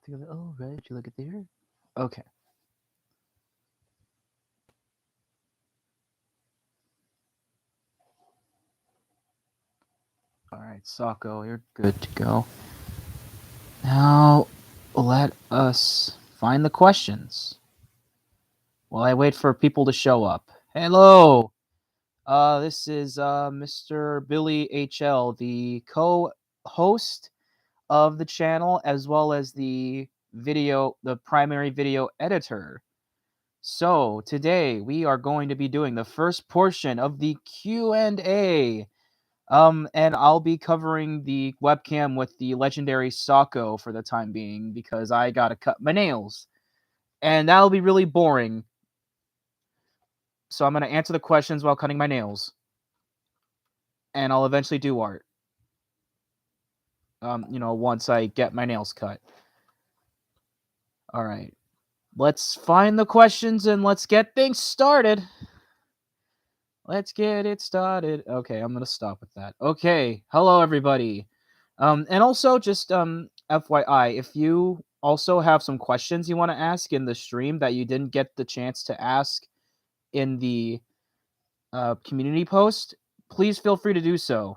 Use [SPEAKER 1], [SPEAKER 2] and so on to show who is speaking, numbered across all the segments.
[SPEAKER 1] think of it. Oh, right. Did you look at there? Okay. All right, Sako, you're good to go. Now, let us find the questions while I wait for people to show up. Hello. This is Mr. Billy H.L, the co-host of the channel, as well as the primary video editor. So today we are going to be doing the first portion of the Q&A. And I'll be covering the webcam with the legendary Sako for the time being because I gotta cut my nails. And that'll be really boring. So I'm gonna answer the questions while cutting my nails. And I'll eventually do art. Once I get my nails cut. Alright. Let's find the questions and let's get things started. Let's get it started. Okay, I'm gonna stop with that. Okay, hello everybody. And also just FYI, if you also have some questions you want to ask in the stream that you didn't get the chance to ask in the community post, please feel free to do so.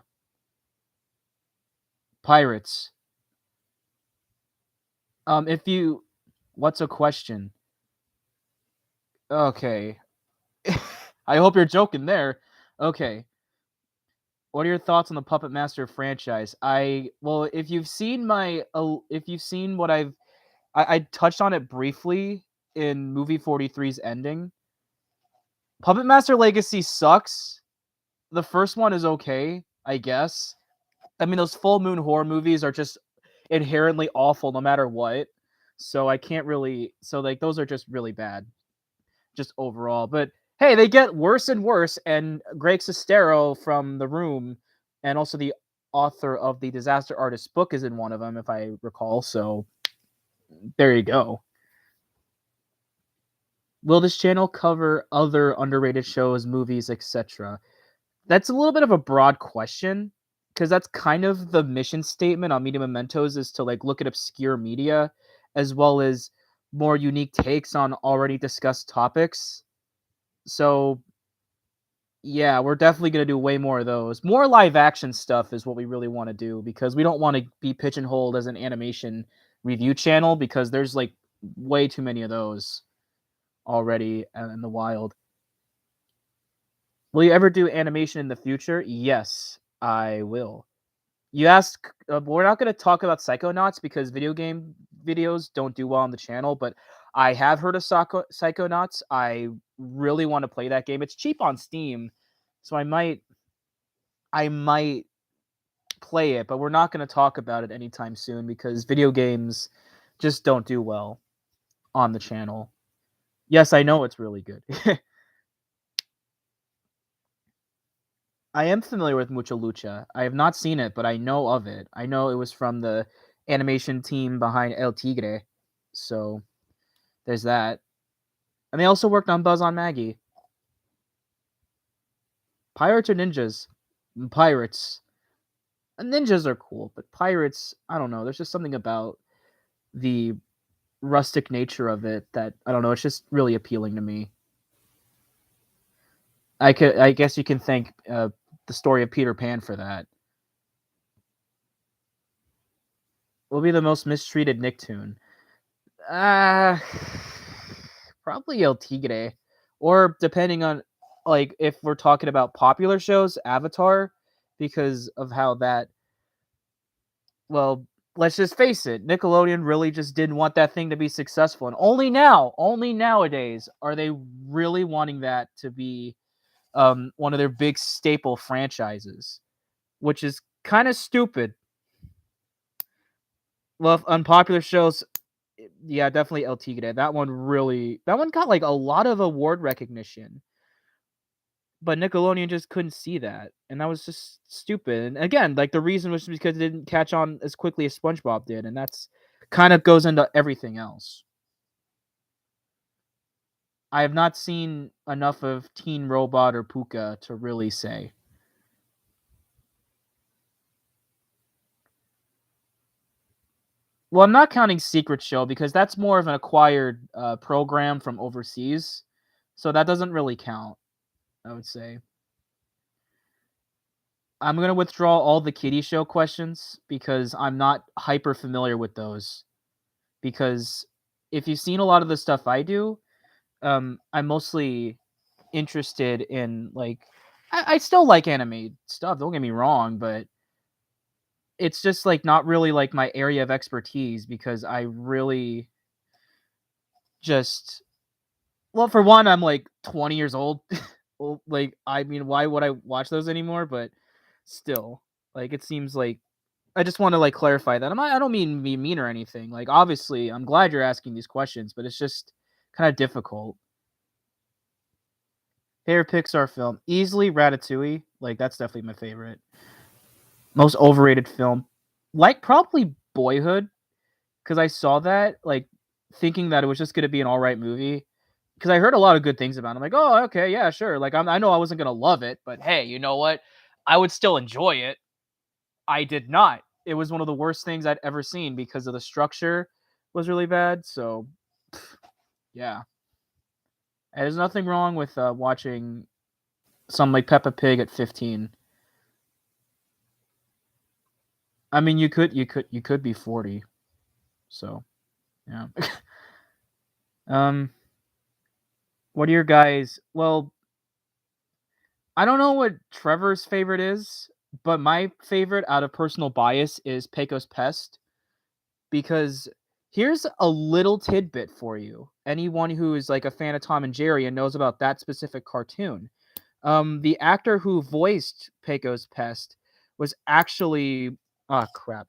[SPEAKER 1] Pirates. What's a question? Okay. I hope you're joking there. Okay. What are your thoughts on the Puppet Master franchise? If you've seen what I touched on it briefly in movie 43's ending. Puppet Master Legacy sucks. The first one is okay, I guess. I mean, those full moon horror movies are just inherently awful no matter what. So I can't really those are just really bad. Just overall. But hey, they get worse and worse, and Greg Sestero from The Room and also the author of the Disaster Artist book is in one of them, if I recall. So there you go. Will this channel cover other underrated shows, movies, etc.? That's a little bit of a broad question because that's kind of the mission statement on Media Mementos is to look at obscure media as well as more unique takes on already discussed topics. So yeah, we're definitely going to do way more of those. More live action stuff is what we really want to do because we don't want to be pigeonholed as an animation review channel because there's way too many of those already in the wild. Will you ever do animation in the future? Yes, I will. You asked, we're not going to talk about Psychonauts because video game videos don't do well on the channel, but I have heard of Psychonauts. I really want to play that game. It's cheap on Steam, so I might play it, but we're not going to talk about it anytime soon because video games just don't do well on the channel. Yes, I know it's really good. I am familiar with Mucha Lucha. I have not seen it, but I know of it. I know it was from the animation team behind El Tigre. So there's that. And they also worked on Buzz on Maggie. Pirates or ninjas? Pirates. Ninjas are cool, but pirates, I don't know. There's just something about the rustic nature of it that, I don't know, it's just really appealing to me. I guess you can thank the story of Peter Pan for that. Will be the most mistreated Nicktoon? Probably El Tigre. Or depending on, if we're talking about popular shows, Avatar, because of how that... Well, let's just face it, Nickelodeon really just didn't want that thing to be successful. And only nowadays, are they really wanting that to be one of their big staple franchises, which is kind of stupid. Well, unpopular shows, yeah, definitely El Tigre. That one got a lot of award recognition, but Nickelodeon just couldn't see that, and that was just stupid. And again, the reason was because it didn't catch on as quickly as SpongeBob did, and that's kind of goes into everything else. I have not seen enough of Teen Robot or Puka to really say. Well, I'm not counting Secret Show because that's more of an acquired program from overseas, so that doesn't really count. I would say I'm gonna withdraw all the Kitty Show questions because I'm not hyper familiar with those. Because if you've seen a lot of the stuff I do, I'm mostly interested in like I still like anime stuff. Don't get me wrong, but it's just like not really like my area of expertise because I really just well, for one, I'm like 20 years old. Well, like I mean, why would I watch those anymore? But still, like it seems like I just want to like clarify that. I don't mean to be mean or anything. Like obviously, I'm glad you're asking these questions, but it's just kind of difficult. Favorite Pixar film? Easily Ratatouille. Like that's definitely my favorite. Most overrated film? Like probably Boyhood, because I saw that like thinking that it was just gonna be an all right movie. Because I heard a lot of good things about it. I'm like, oh, okay, yeah, sure. Like I know I wasn't gonna love it, but hey, you know what? I would still enjoy it. I did not. It was one of the worst things I'd ever seen because of the structure was really bad. So yeah, and there's nothing wrong with watching something like Peppa Pig at 15. I mean, you could be 40. So yeah. um, what are your guys? Well, I don't know what Trevor's favorite is, but my favorite out of personal bias is Pecos Pest because here's a little tidbit for you. Anyone who is like a fan of Tom and Jerry and knows about that specific cartoon. The actor who voiced Pecos Pest was actually oh crap.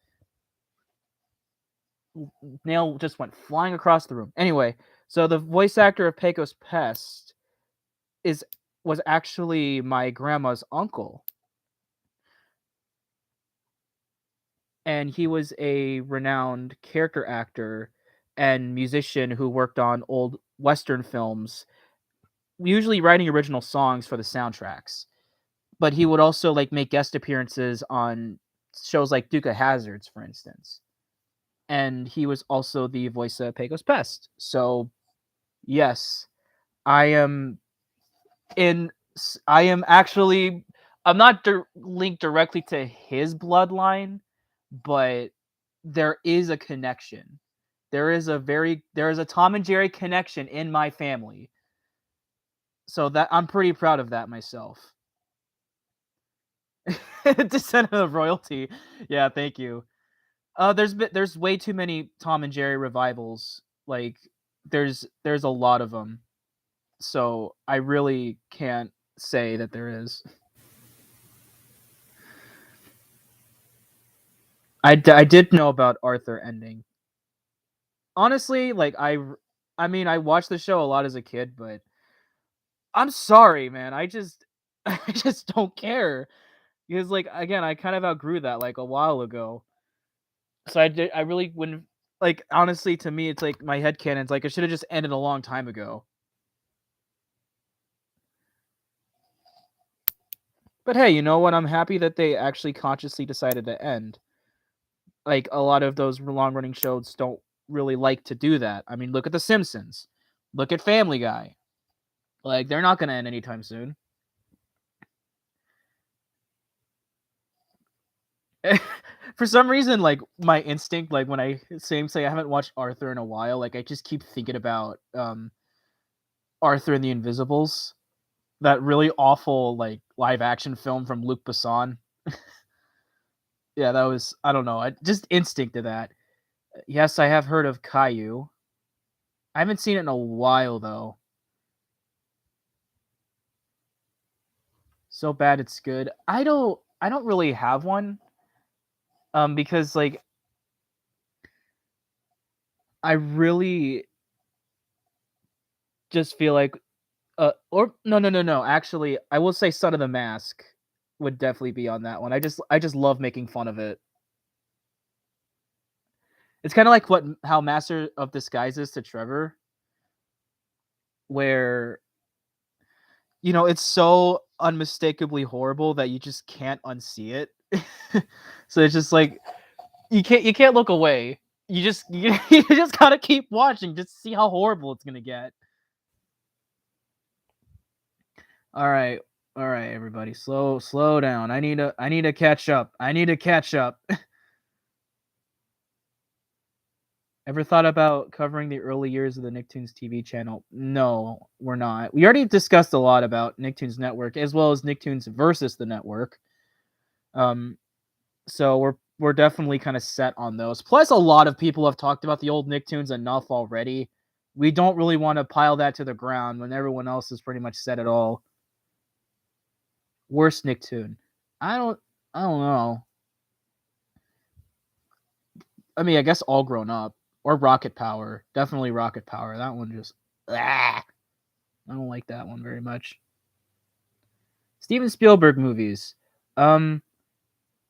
[SPEAKER 1] Nail just went flying across the room. Anyway, so the voice actor of Pecos Pest is was actually my grandma's uncle, and he was a renowned character actor and musician who worked on old western films, usually writing original songs for the soundtracks. But he would also like make guest appearances on shows like Duke of Hazards, for instance. And he was also the voice of Pecos Pest. So yes, I am in. I am actually. I'm not linked directly to his bloodline, but there is a connection. There is a Tom and Jerry connection in my family. So that I'm pretty proud of that myself. Descendant of royalty. Yeah, thank you. There's way too many Tom and Jerry revivals. Like there's a lot of them. So I really can't say that there is. I did know about Arthur ending. Honestly, like I mean I watched the show a lot as a kid, but I'm sorry, man. I just I just don't care because like again, I kind of outgrew that like a while ago. So I really wouldn't like honestly to me it's like my headcanon's like it should have just ended a long time ago. But hey, you know what? I'm happy that they actually consciously decided to end. Like a lot of those long running shows don't really like to do that. I mean, look at The Simpsons. Look at Family Guy. Like they're not going to end anytime soon. For some reason, like my instinct, like when I say I haven't watched Arthur in a while, like I just keep thinking about Arthur and the Invisibles, that really awful like live action film from Luc Besson. Yeah, that was I don't know, I just instinct to that. Yes, I have heard of Caillou. I haven't seen it in a while though. So bad it's good. I don't really have one. Because like I really just feel like or no. Actually, I will say Son of the Mask would definitely be on that one. I just love making fun of it. It's kind of like what how Master of Disguise is to Trevor, where you know it's so unmistakably horrible that you just can't unsee it. So it's just like you can't look away. You just gotta keep watching just to see how horrible it's gonna get. All right, everybody, slow down. I need to catch up. Ever thought about covering the early years of the Nicktoons TV channel? No, we're not. We already discussed a lot about Nicktoons Network as well as Nicktoons versus the network. So we're definitely kind of set on those. Plus, a lot of people have talked about the old Nicktoons enough already. We don't really want to pile that to the ground when everyone else has pretty much said it all. Worst Nicktoon? I don't know. I mean, I guess All Grown Up or Rocket Power. Definitely Rocket Power. That one just I don't like that one very much. Steven Spielberg movies.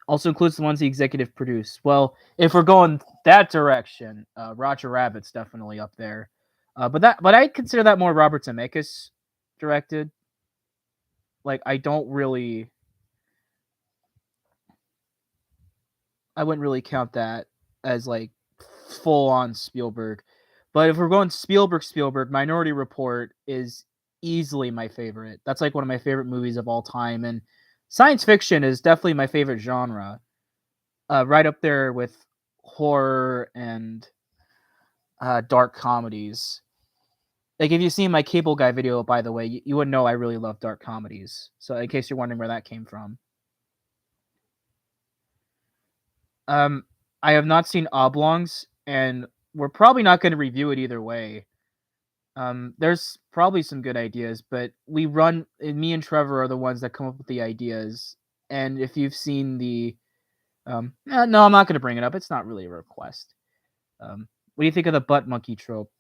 [SPEAKER 1] Also includes the ones he executive produced. Well, if we're going that direction, Roger Rabbit's definitely up there. But I consider that more Robert Zemeckis directed. Like, I wouldn't really count that as like full on Spielberg. But if we're going Spielberg, Minority Report is easily my favorite. That's like one of my favorite movies of all time, and science fiction is definitely my favorite genre. Right up there with horror and dark comedies. Like, if you've seen my Cable Guy video, by the way, you would know I really love dark comedies. So in case you're wondering where that came from. I have not seen Oblongs, and we're probably not going to review it either way. There's probably some good ideas, but me and Trevor are the ones that come up with the ideas. And if you've seen the, no, I'm not going to bring it up. It's not really a request. What do you think of the butt monkey trope?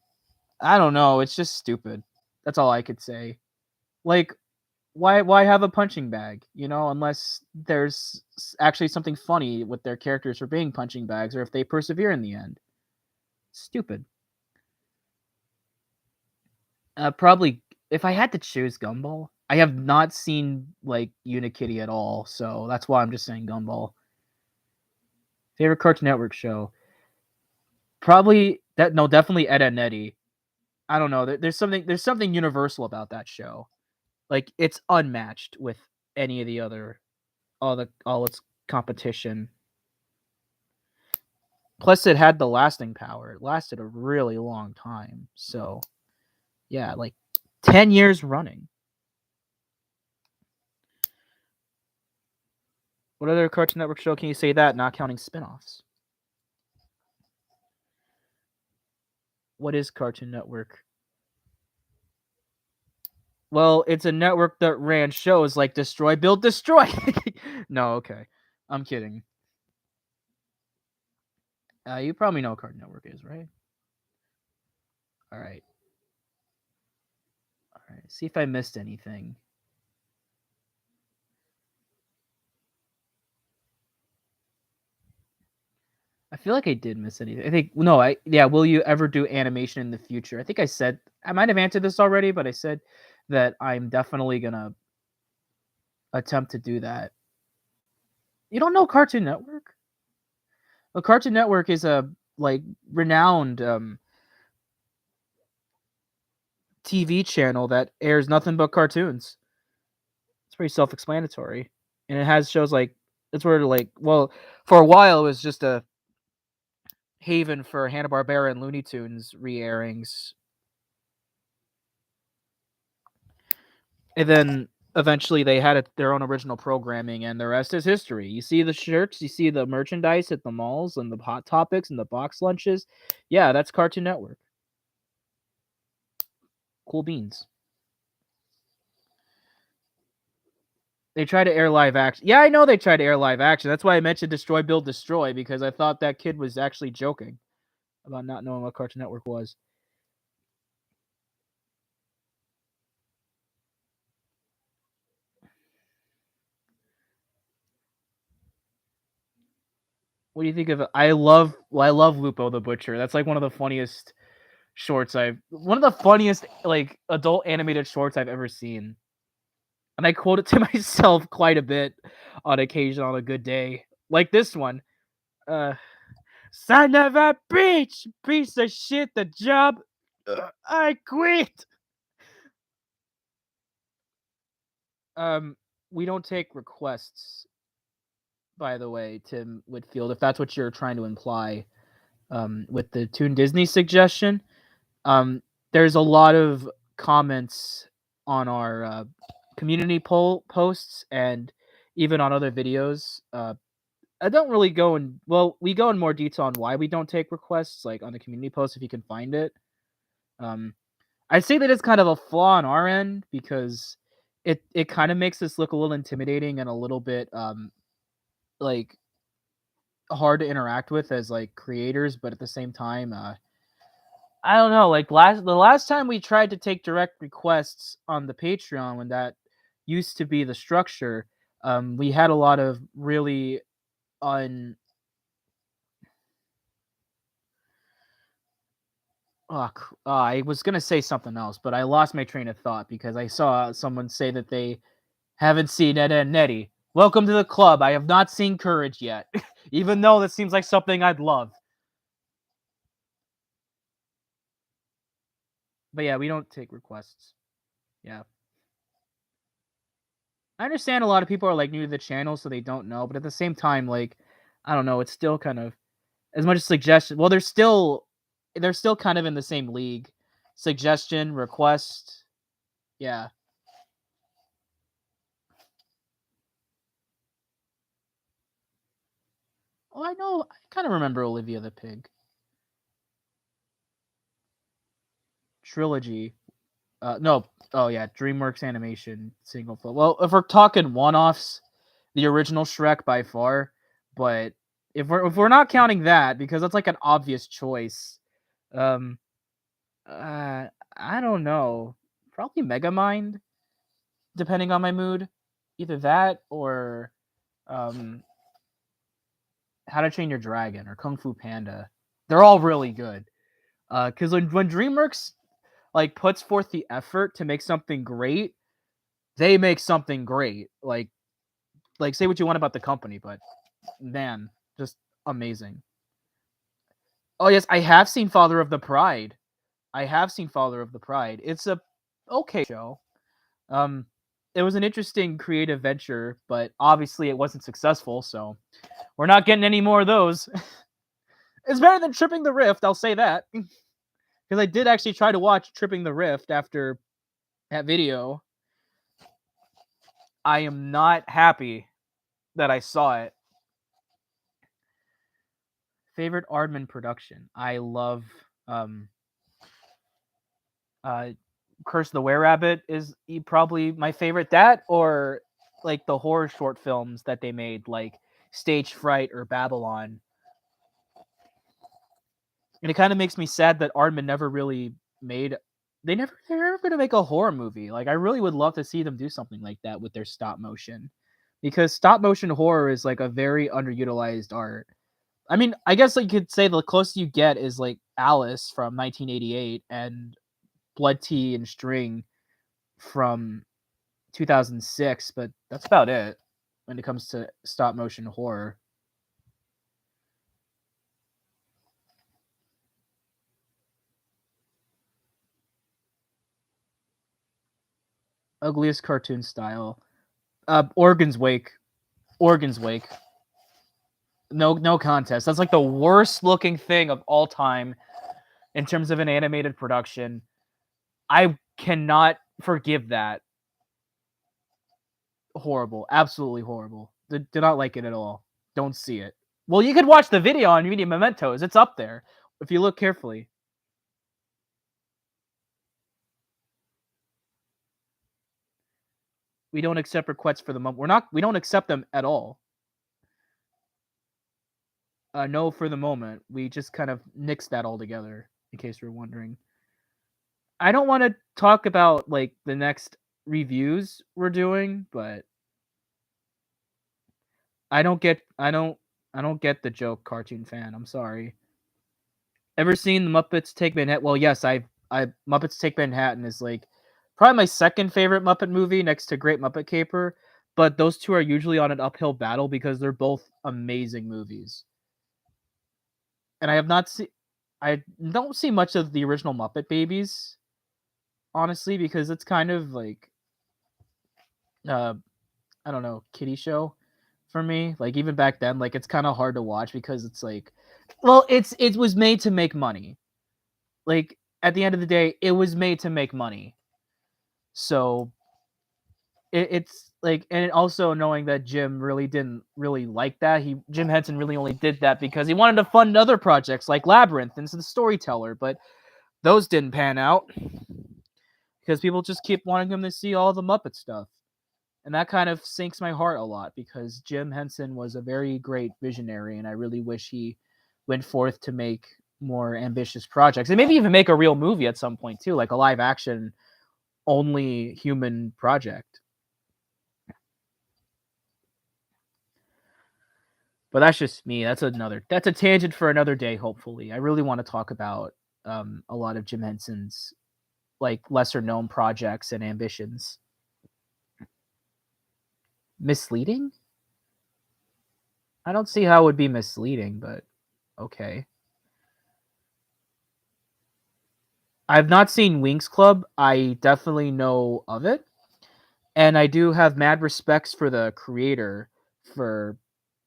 [SPEAKER 1] I don't know. It's just stupid. That's all I could say. Like, why have a punching bag? Unless there's actually something funny with their characters for being punching bags, or if they persevere in the end. Stupid. Probably, if I had to choose, Gumball. I have not seen like Unikitty at all, so that's why I'm just saying Gumball. Favorite Cartoon Network show? Probably definitely Ed and Eddie. I don't know. There's something universal about that show. Like, it's unmatched with any of the other all its competition. Plus, it had the lasting power. It lasted a really long time. So, yeah, like 10 years running. What other Cartoon Network show can you say that, not counting spin-offs? What is Cartoon Network? Well, it's a network that ran shows like Destroy, Build, Destroy. No, okay. I'm kidding. You probably know what Cartoon Network is, right? All right. See if I missed anything. I feel like I did miss anything. I think will you ever do animation in the future? I think I might have answered this already, but I said that I'm definitely gonna attempt to do that. You don't know Cartoon Network? Well, Cartoon Network is a renowned TV channel that airs nothing but cartoons. It's pretty self-explanatory, and it has shows like it's where for a while it was just a haven for Hanna-Barbera and Looney Tunes re-airings, and then eventually they had their own original programming, and the rest is history. You see the shirts, you see the merchandise at the malls, and the Hot Topics and the box lunches. Yeah, that's Cartoon Network. Cool beans. They try to air live action. Yeah, I know they try to air live action. That's why I mentioned Destroy, Build, Destroy, because I thought that kid was actually joking about not knowing what Cartoon Network was. What do you think of it? I love Lupo the Butcher. That's like one of the funniest adult animated shorts I've ever seen. And I quote it to myself quite a bit on occasion on a good day. Like this one. Son of a bitch! Piece of shit, the job. I quit! We don't take requests, by the way, Tim Whitfield, if that's what you're trying to imply, with the Toon Disney suggestion. Um, there's a lot of comments on our community poll posts and even on other videos. I don't really go in. Well, we go in more detail on why we don't take requests, like on the community post if you can find it. Um, I'd say that it's kind of a flaw on our end because it kind of makes us look a little intimidating and a little bit like hard to interact with as like creators, but at the same time, I don't know. Like the last time we tried to take direct requests on the Patreon, when that used to be the structure, we had a lot of really un. I was gonna say something else, but I lost my train of thought because I saw someone say that they haven't seen Ed and Nettie. Welcome to the club. I have not seen Courage yet, even though that seems like something I'd love. But yeah, we don't take requests. Yeah. I understand a lot of people are like new to the channel, so they don't know, but at the same time, like, I don't know, it's still kind of as much as suggestion. Well, they're still kind of in the same league. Suggestion, request, yeah. Oh, I know. I kind of remember Olivia the Pig trilogy. No, oh yeah, Dreamworks animation single film. Well, if we're talking one-offs, the original Shrek by far, but if we're not counting that because that's like an obvious choice, um, I don't know, probably Megamind, depending on my mood, either that or um, How to Train Your Dragon or Kung Fu Panda. They're all really good. Because when DreamWorks like puts forth the effort to make something great, they make something great. Like say what you want about the company, but man, just amazing. Oh yes, I have seen Father of the Pride. I have seen Father of the Pride. It's a okay show. Um, it was an interesting creative venture, but obviously it wasn't successful, so we're not getting any more of those. It's better than Tripping the Rift, I'll say that. Because I did actually try to watch Tripping the Rift after that video. I am not happy that I saw it. Favorite Aardman production. I love uh Curse the Were-Rabbit is probably my favorite. That or like the horror short films that they made, like Stage Fright or Babylon. And it kind of makes me sad that Aardman never really made. They're never going to make a horror movie. Like I really would love to see them do something like that with their stop motion, because stop motion horror is like a very underutilized art. I mean, I guess you could say the closest you get is like Alice from 1988 and Blood Tea and String from 2006, but that's about it when it comes to stop motion horror. Ugliest cartoon style. Organ's Wake. Organ's Wake. No contest. That's like the worst looking thing of all time in terms of an animated production. I cannot forgive that. Horrible. Absolutely horrible. Did not like it at all. Don't see it. Well, you could watch the video on Media Mementos. It's up there if you look carefully. We don't accept requests for the moment. We don't accept them at all. No, for the moment. We just kind of nixed that altogether, in case you're wondering. I don't want to talk about like the next reviews we're doing, but I don't get the joke, cartoon fan. I'm sorry. Ever seen the Muppets Take Manhattan? Well, yes, I Muppets Take Manhattan is like probably my second favorite Muppet movie next to Great Muppet Caper, but those two are usually on an uphill battle because they're both amazing movies. and I have not seen. I don't see much of the original Muppet Babies, honestly, because it's kind of like uh I don't know, kiddie show for me. Like even back then, like it's kind of hard to watch because it's like, well, it was made to make money. Like at the end of the day, it was made to make money. So it's like, and also knowing that Jim really didn't really like that. Jim Henson really only did that because he wanted to fund other projects like Labyrinth and The Storyteller, but those didn't pan out because people just keep wanting him to see all the Muppet stuff. And that kind of sinks my heart a lot because Jim Henson was a very great visionary, and I really wish he went forth to make more ambitious projects and maybe even make a real movie at some point too, like a live action only human project. But that's just me. That's a tangent for another day. Hopefully, I really want to talk about a lot of Jim Henson's like lesser known projects and ambitions. Misleading? I don't see how it would be misleading, but okay. I've not seen Winx Club. I definitely know of it, and I do have mad respects for the creator for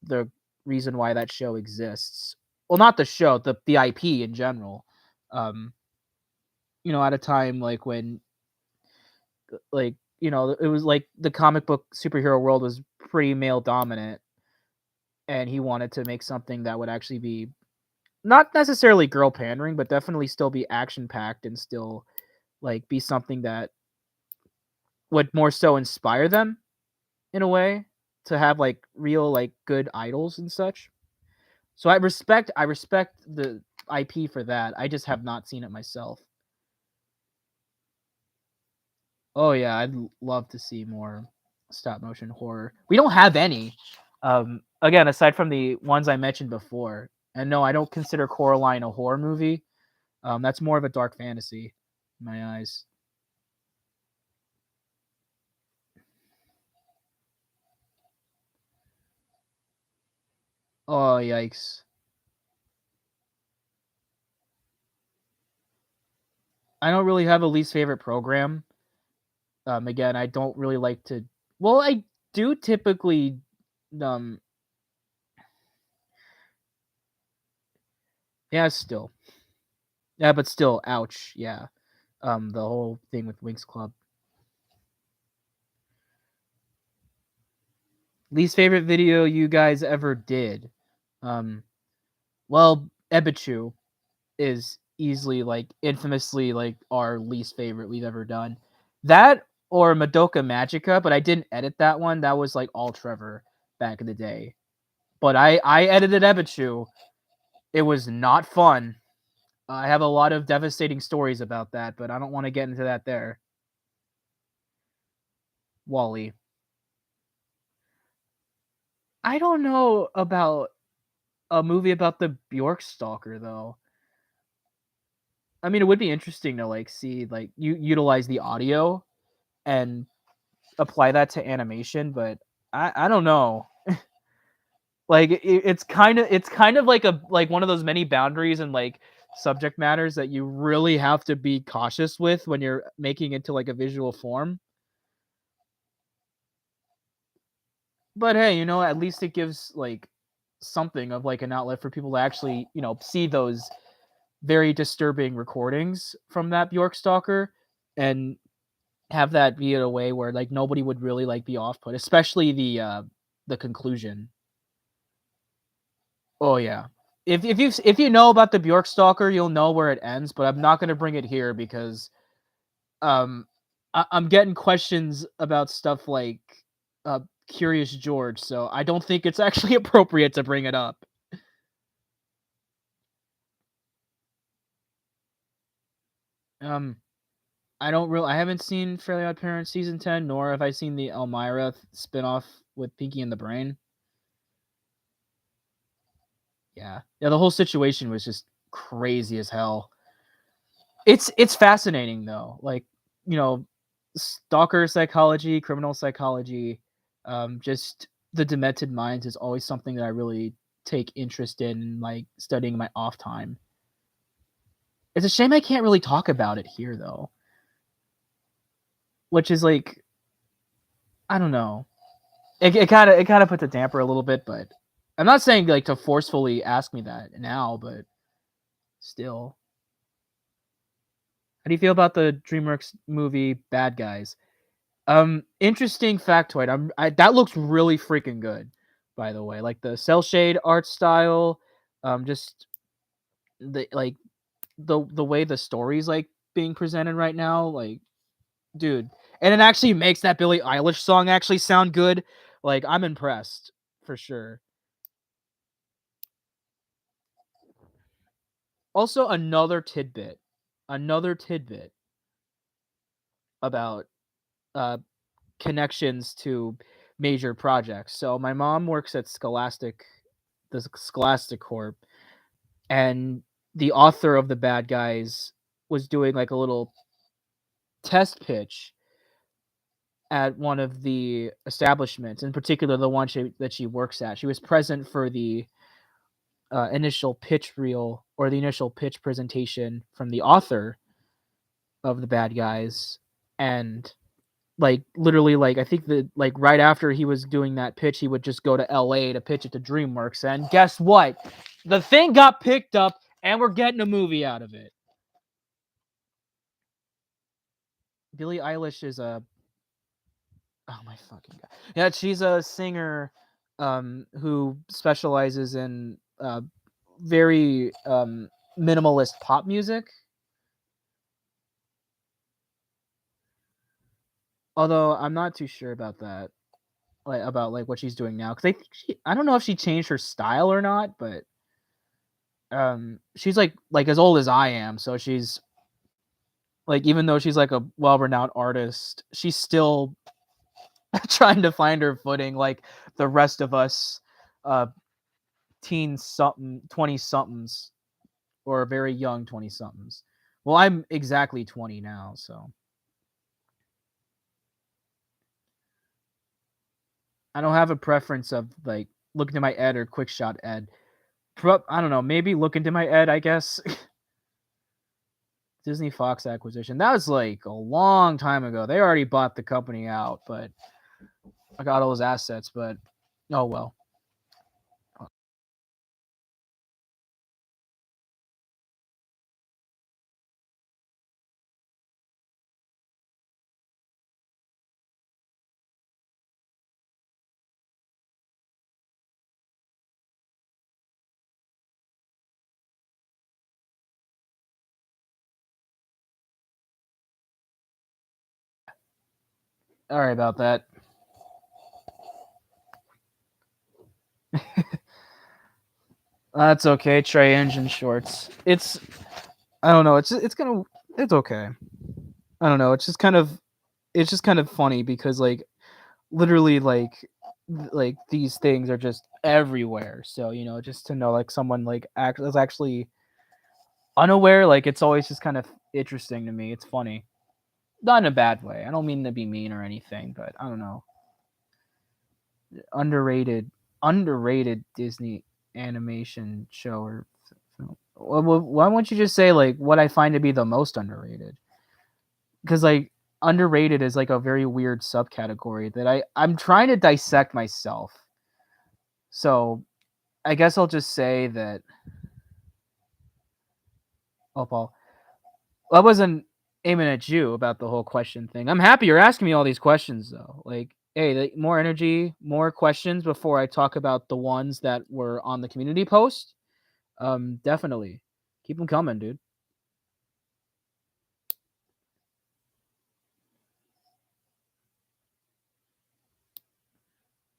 [SPEAKER 1] the reason why that show exists. Well, not the show, the IP in general. Um, at a time like when, like, it was like the comic book superhero world was pretty male dominant, and he wanted to make something that would actually be not necessarily girl pandering, but definitely still be action packed and still like be something that would more so inspire them in a way to have like real like good idols and such. So I respect the IP for that. I just have not seen it myself. Oh yeah, love to see more stop motion horror. We don't have any. Again, aside from the ones I mentioned before. And no, I don't consider Coraline a horror movie. That's more of a dark fantasy in my eyes. Oh yikes. I don't really have a least favorite program. Again, I don't really like to. Well, I do typically. Um, yeah, still. Yeah, but still, ouch. Yeah. The whole thing with Winx Club. Least favorite video you guys ever did. Um, well, Ebichu is easily like infamously like our least favorite we've ever done. That or Madoka Magica, but I didn't edit that one. That was like all Trevor back in the day. But I edited Ebichu. It was not fun. I have a lot of devastating stories about that, but I don't want to get into that there. Wally. I don't know about a movie about the Bjork stalker though. I mean, it would be interesting to like see like you utilize the audio and apply that to animation, but I don't know. Like it's kind of like a like one of those many boundaries and like subject matters that you really have to be cautious with when you're making it to like a visual form. But hey, at least it gives like something of like an outlet for people to actually, see those very disturbing recordings from that Bjork stalker and have that be in a way where like nobody would really like be off put, especially the conclusion. Oh yeah. If you know about the Bjork stalker, you'll know where it ends, but I'm not gonna bring it here because um I'm getting questions about stuff like uh Curious George, so I don't think it's actually appropriate to bring it up. Um I haven't seen Fairly Odd Parents season 10, nor have I seen the Elmira spinoff with Pinky and the Brain. Yeah. Yeah, the whole situation was just crazy as hell. It's fascinating though. Like, you know, stalker psychology, criminal psychology, just the demented minds is always something that I really take interest in, like, studying my off time. It's a shame I can't really talk about it here, though, which is, like, I don't know. It kinda puts a damper a little bit, but I'm not saying, like, to forcefully ask me that now, but still. How do you feel about the DreamWorks movie Bad Guys? Interesting factoid. That looks really freaking good, by the way. Like the cell shade art style, just the like the way the story's like being presented right now, like dude. And it actually makes that Billie Eilish song actually sound good. Like I'm impressed for sure. Also another tidbit about uh connections to major projects. So my mom works at the Scholastic Corp, and the author of the Bad Guys was doing like a little test pitch at one of the establishments, in particular the one that she works at. She was present for the initial pitch reel or the initial pitch presentation from the author of the Bad Guys, and like literally like I think that like right after he was doing that pitch, he would just go to LA to pitch it to DreamWorks, and guess what? The thing got picked up and we're getting a movie out of it. Billie Eilish is a oh my fucking god. Yeah, she's a singer who specializes in very minimalist pop music. Although I'm not too sure about that. Like about like what she's doing now, because I don't know if she changed her style or not, but she's like as old as I am, so she's like even though she's like a well-renowned artist, she's still trying to find her footing like the rest of us uh teen something 20 somethings or very young 20 somethings. Well, I'm exactly 20 now, so I don't have a preference of like look into my ed or quick shot ed. I don't know, maybe look into my ed, I guess. Disney Fox acquisition. That was like a long time ago. They already bought the company out, but I got all those assets, but oh well. Sorry about that. That's okay. Trey Engine shorts. I don't know. It's okay. I don't know. It's just kind of funny because like literally like these things are just everywhere. So just to know like someone like is actually unaware, like it's always just kind of interesting to me. It's funny, not in a bad way. I don't mean to be mean or anything, but I don't know. Underrated Disney animation show or film. Why won't you just say like what I find to be the most underrated? Because like underrated is like a very weird subcategory that I'm trying to dissect myself. So I guess I'll just say that. Oh, Paul, I wasn't aiming at you about the whole question thing. I'm happy you're asking me all these questions though. Like, hey, more energy, more questions before I talk about the ones that were on the community post. Definitely keep them coming, dude.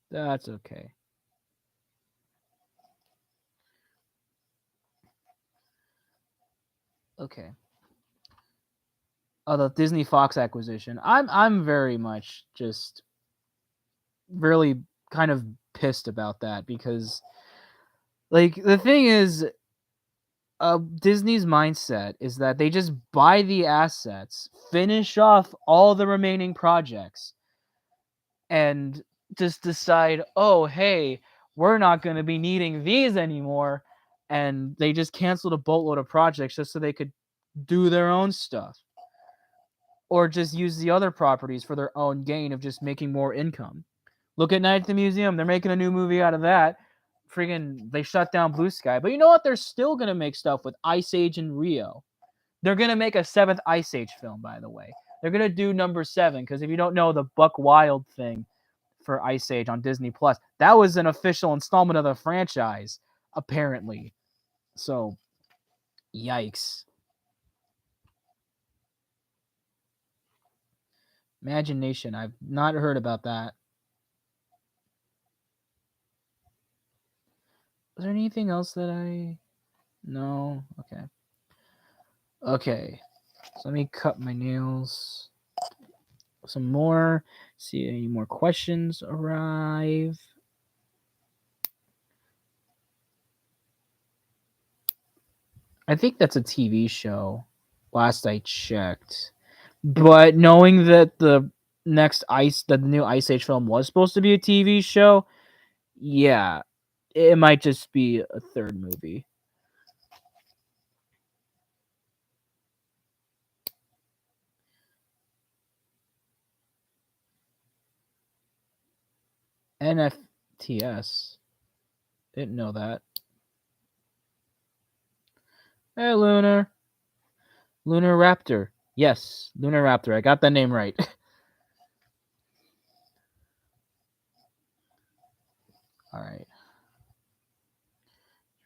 [SPEAKER 1] That's okay. Okay. Oh, the Disney Fox acquisition. I'm very much just really kind of pissed about that because like the thing is Disney's mindset is that they just buy the assets, finish off all the remaining projects, and just decide, oh, hey, we're not going to be needing these anymore, and they just canceled a boatload of projects just so they could do their own stuff, or just use the other properties for their own gain of just making more income. Look at Night at the Museum. They're making a new movie out of that. Friggin' they shut down Blue Sky. But you know what? They're still going to make stuff with Ice Age and Rio. They're going to make a 7th Ice Age film, by the way. They're going to do number 7, because if you don't know, the Buck Wild thing for Ice Age on Disney Plus, that was an official installment of the franchise, apparently. So, yikes. Imagination. I've not heard about that. Is there anything else that I... No? Okay. Okay. So let me cut my nails some more. See any more questions arrive. I think that's a TV show. Last I checked. But knowing that the new Ice Age film was supposed to be a TV show, yeah, it might just be a third movie. NFTS. Didn't know that. Hey, Lunar Raptor. Yes, Lunar Raptor. I got that name right. All right.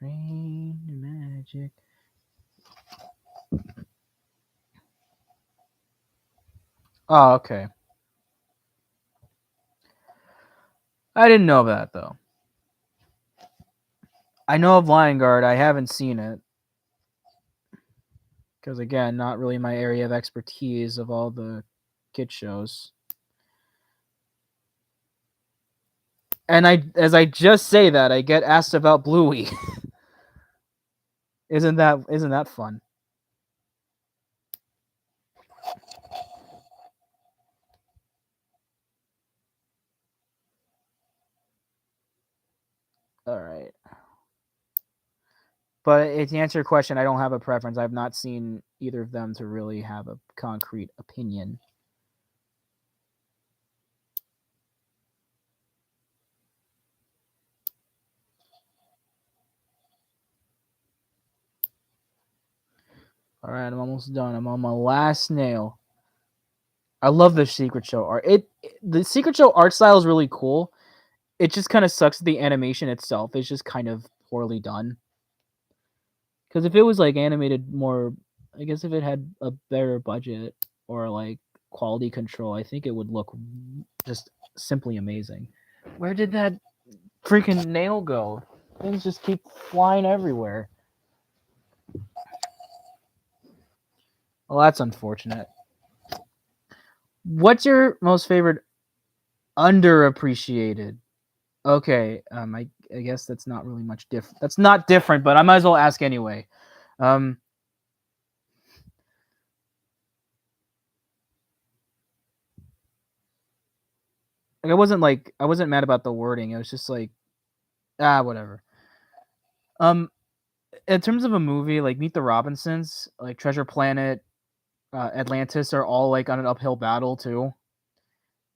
[SPEAKER 1] Rain magic. Oh, okay. I didn't know that though. I know of Lion Guard. I haven't seen it because, again, not really my area of expertise of all the kid shows. And as I just say that, I get asked about Bluey. Isn't that fun? All right. But to answer your question, I don't have a preference. I've not seen either of them to really have a concrete opinion. All right, I'm almost done. I'm on my last nail. I love the Secret Show art. The Secret Show art style is really cool. It just kind of sucks that the animation itself is just kind of poorly done. Because if it was like animated more, I guess if it had a better budget or like quality control, I think it would look just simply amazing. Where did that freaking nail go? Things just keep flying everywhere. Well, that's unfortunate. What's your most favorite underappreciated? Okay, I guess that's not really much different. That's not different, but I might as well ask anyway. Um, I wasn't mad about the wording. It was just like, whatever. Um, in terms of a movie, like Meet the Robinsons, like Treasure Planet, Atlantis are all like on an uphill battle too.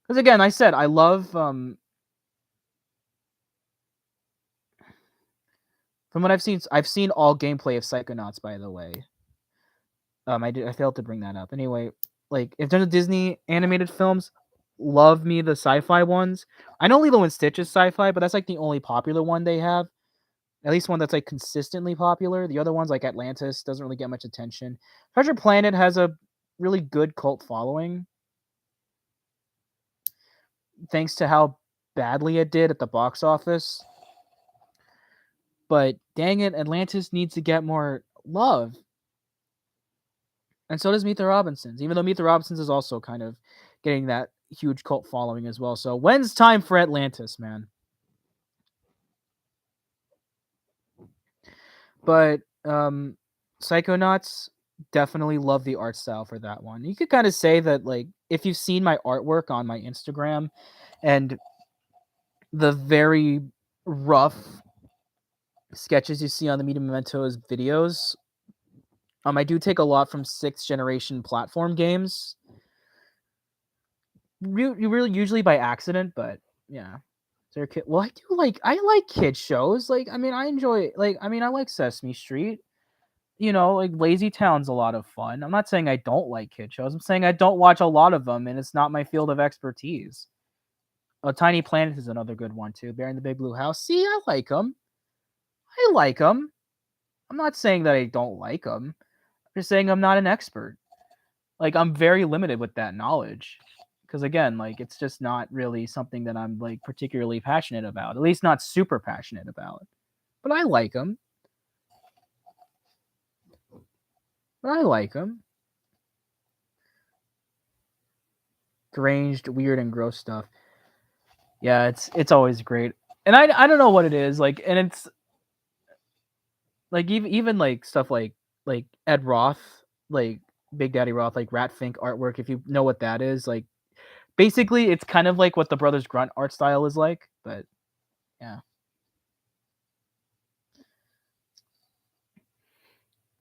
[SPEAKER 1] Because again, I said I love from what I've seen all gameplay of Psychonauts, by the way. I failed to bring that up. Anyway, like if there's a Disney animated films, love me the sci-fi ones. I know Lilo and Stitch is sci-fi, but that's like the only popular one they have. At least one that's like consistently popular. The other ones like Atlantis doesn't really get much attention. Treasure Planet has a really good cult following, thanks to how badly it did at the box office. But dang it, Atlantis needs to get more love. And so does Meet the Robinsons, even though Meet the Robinsons is also kind of getting that huge cult following as well. So when's time for Atlantis, man? But Psychonauts, definitely love the art style for that one. You could kind of say that, like, if you've seen my artwork on my Instagram and the very rough sketches you see on the Media Mementos videos. I do take a lot from 6th generation platform games. Really usually by accident, but yeah. Well, I like kid shows. Like, I mean, I enjoy I like Sesame Street. Like Lazy Town's a lot of fun. I'm not saying I don't like kid shows. I'm saying I don't watch a lot of them, and it's not my field of expertise. Oh, Tiny Planet is another good one too. Bear in the Big Blue House. See, I like them. I like them. I'm not saying that I don't like them. I'm just saying I'm not an expert. Like, I'm very limited with that knowledge. Because again, like, it's just not really something that I'm like particularly passionate about. At least not super passionate about. But I like them. Deranged, weird, and gross stuff. Yeah, it's always great. And I don't know what it is, like, and it's like even like stuff like Ed Roth, like Big Daddy Roth, like Rat Fink artwork, if you know what that is, like basically it's kind of like what the Brothers Grunt art style is like, but yeah.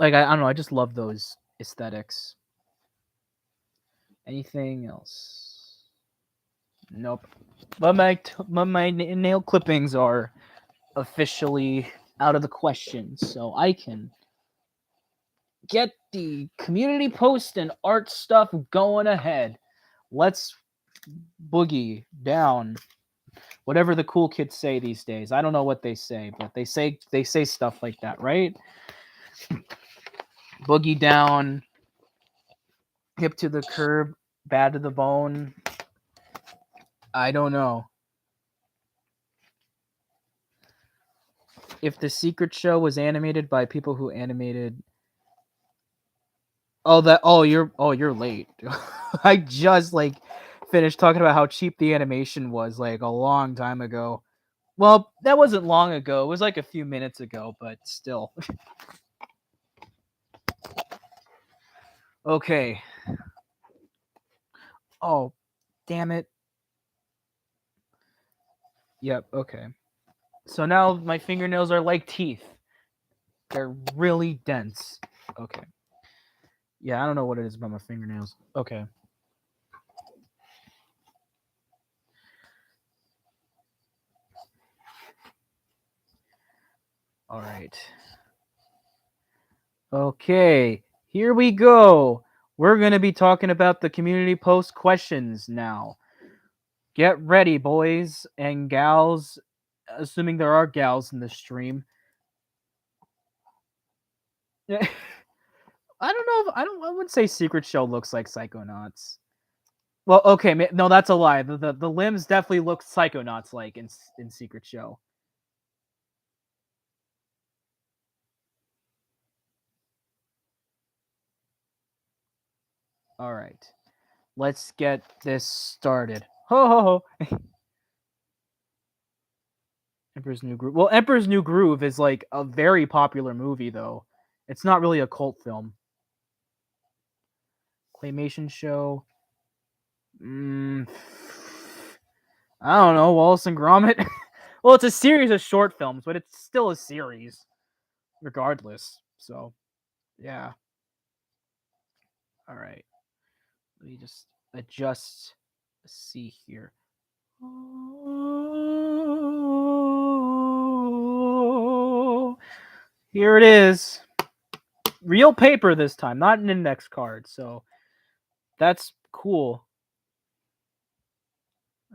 [SPEAKER 1] Like I don't know, I just love those aesthetics. Anything else? Nope. But my nail clippings are officially out of the question, so I can get the community post and art stuff going ahead. Let's boogie down. Whatever the cool kids say these days. I don't know what they say, but they say stuff like that, right? Boogie down, hip to the curb, bad to the bone. I don't know. If the Secret Show was animated by people who animated you're late. I just like finished talking about how cheap the animation was like a long time ago. Well, that wasn't long ago. It was like a few minutes ago, but still. Okay. Oh, damn it. Yep, okay. So now my fingernails are like teeth. They're really dense. Okay. Yeah, I don't know what it is about my fingernails. Okay. All right. Okay. Here we go. We're going to be talking about the community post questions now. Get ready, boys and gals, assuming there are gals in the stream. I wouldn't say Secret Show looks like Psychonauts. Well, okay, no, that's a lie. The limbs definitely look Psychonauts like in Secret Show. All right, let's get this started. Ho ho ho! Emperor's New Groove. Well, Emperor's New Groove is like a very popular movie, though. It's not really a cult film. Claymation show. I don't know, Wallace and Gromit. Well, it's a series of short films, but it's still a series, regardless. So, yeah. All right. Let me just adjust. Let's see here. Oh, here it is. Real paper this time, not an index card. So that's cool.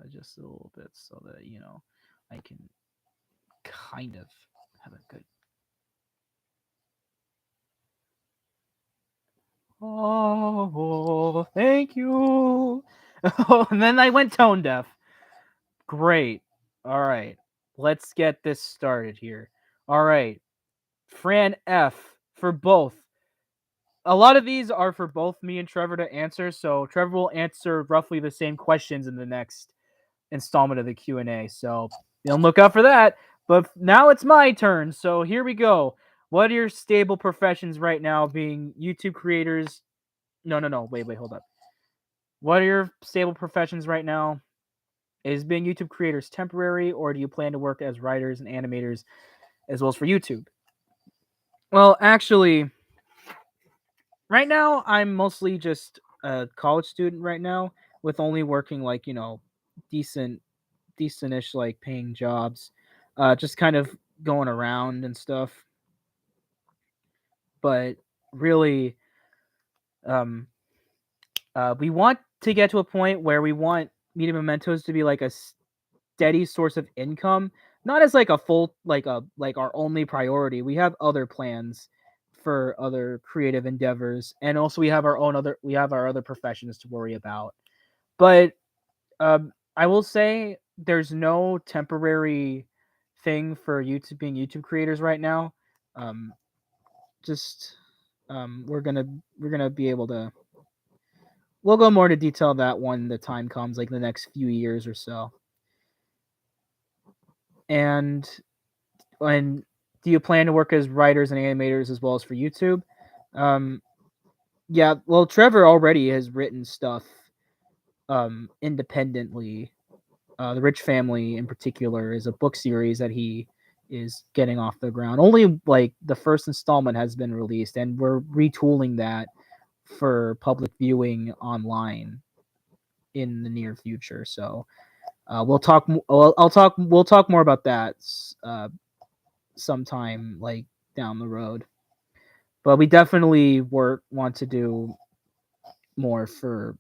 [SPEAKER 1] Just a little bit so that I can kind of have a good. Oh, thank you. Oh, and then I went tone deaf. Great. All right. Let's get this started here. All right. Fran F for both. A lot of these are for both me and Trevor to answer, so Trevor will answer roughly the same questions in the next installment of the Q&A. So don't look out for that. But now it's my turn. So here we go. What are your stable professions right now, being YouTube creators? No. Wait, hold up. What are your stable professions right now? Is being YouTube creators temporary, or do you plan to work as writers and animators as well as for YouTube? Well, actually, right now I'm mostly just a college student right now, with only working like decent, decentish like paying jobs, just kind of going around and stuff. But really, um, we want to get to a point where we want Media Mementos to be like a steady source of income, not as like a full like our only priority. We have other plans for other creative endeavors, and also we have our other professions to worry about. But I will say there's no temporary thing for YouTube being YouTube creators right now. Um, just we're gonna be able to. We'll go more into detail that when the time comes, like the next few years or so. And do you plan to work as writers and animators as well as for YouTube? Um, yeah, well, Trevor already has written stuff independently. The Rich Family, in particular, is a book series that he is getting off the ground. Only like the first installment has been released, and we're retooling that for public viewing online in the near future. So we'll talk. I'll talk. We'll talk more about that sometime like down the road. But we definitely want to do more for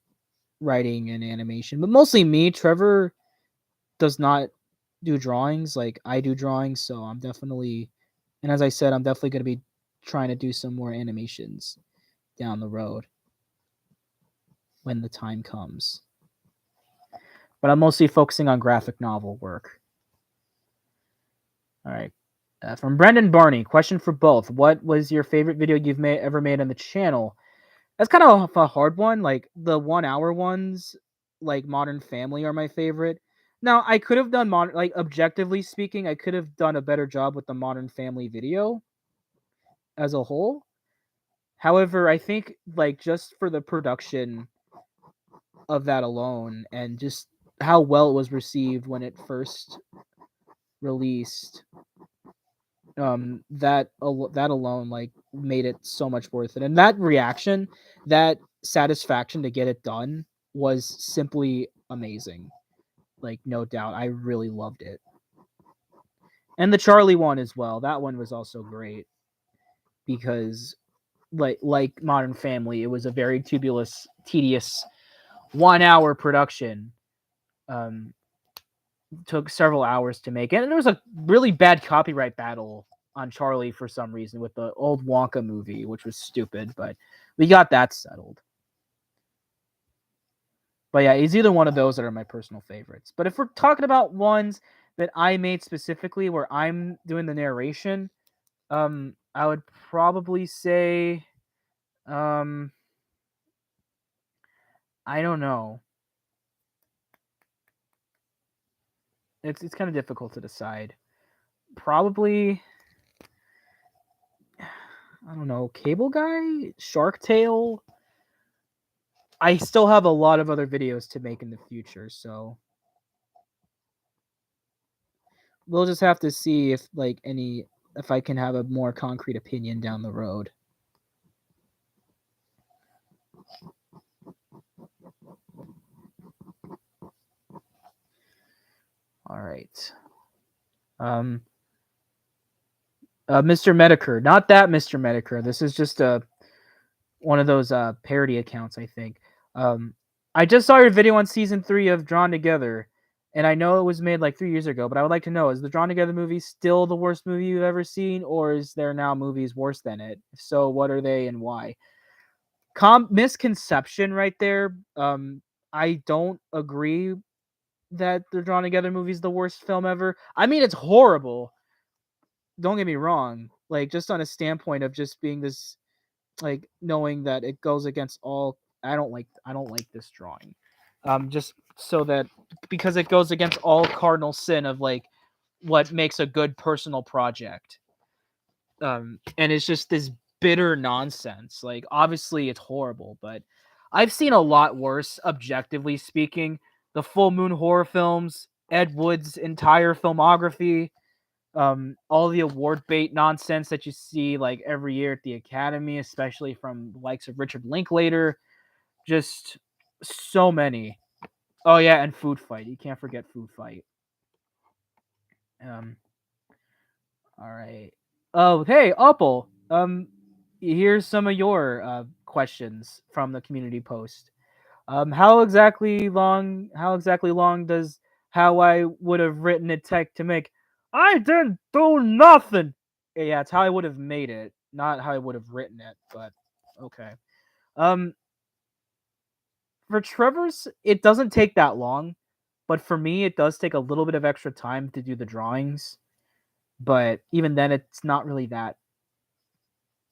[SPEAKER 1] writing and animation. But mostly me. Trevor does not do drawings like I do drawings, so I'm definitely, and as I said, I'm definitely going to be trying to do some more animations down the road when the time comes. But I'm mostly focusing on graphic novel work. All right. From Brendan Barney, question for both. What was your favorite video you've ever made on the channel? That's kind of a hard one. Like the 1 hour ones, like Modern Family, are my favorite. Now I could have done like objectively speaking, I could have done a better job with the Modern Family video as a whole. However, I think like just for the production of that alone, and just how well it was received when it first released, that alone like made it so much worth it. And that reaction, that satisfaction to get it done was simply amazing. Like no doubt, I really loved it. And the Charlie one as well. That one was also great because like Modern Family, it was a very tedious 1 hour production. Um, took several hours to make it, and there was a really bad copyright battle on Charlie for some reason with the old Wonka movie, which was stupid, but we got that settled. But yeah, it's either one of those that are my personal favorites. But if we're talking about ones that I made specifically where I'm doing the narration, I would probably say, I don't know. It's kind of difficult to decide. Probably, I don't know, Cable Guy, Shark Tale. I still have a lot of other videos to make in the future, so we'll just have to see if if I can have a more concrete opinion down the road. All right. Mr. Medicare, not that Mr. Medicare. This is just one of those parody accounts, I think. I just saw your video on season 3 of Drawn Together, and I know it was made like 3 years ago, but I would like to know, is the Drawn Together movie still the worst movie you've ever seen, or is there now movies worse than it? If so, what are they and why? Misconception right there. I don't agree that the Drawn Together movie is the worst film ever. I mean, it's horrible. Don't get me wrong. Like, just on a standpoint of just being this, like, knowing that it goes against all. I don't like this drawing. Just so that because it goes against all cardinal sin of like what makes a good personal project. And it's just this bitter nonsense. Like, obviously it's horrible, but I've seen a lot worse, objectively speaking. the Full Moon horror films, Ed Wood's entire filmography, all the award bait nonsense that you see like every year at the Academy, especially from the likes of Richard Linklater, just so many. Oh yeah, and Food Fight. You can't forget Food Fight. Um, all right. Oh, hey, Apple. Here's some of your questions from the community post. How exactly long does how I would have written it take to make? I didn't do nothing. Yeah, it's how I would have made it, not how I would have written it. But okay. Um, for Trevor's, it doesn't take that long, but for me, it does take a little bit of extra time to do the drawings. But even then, it's not really that.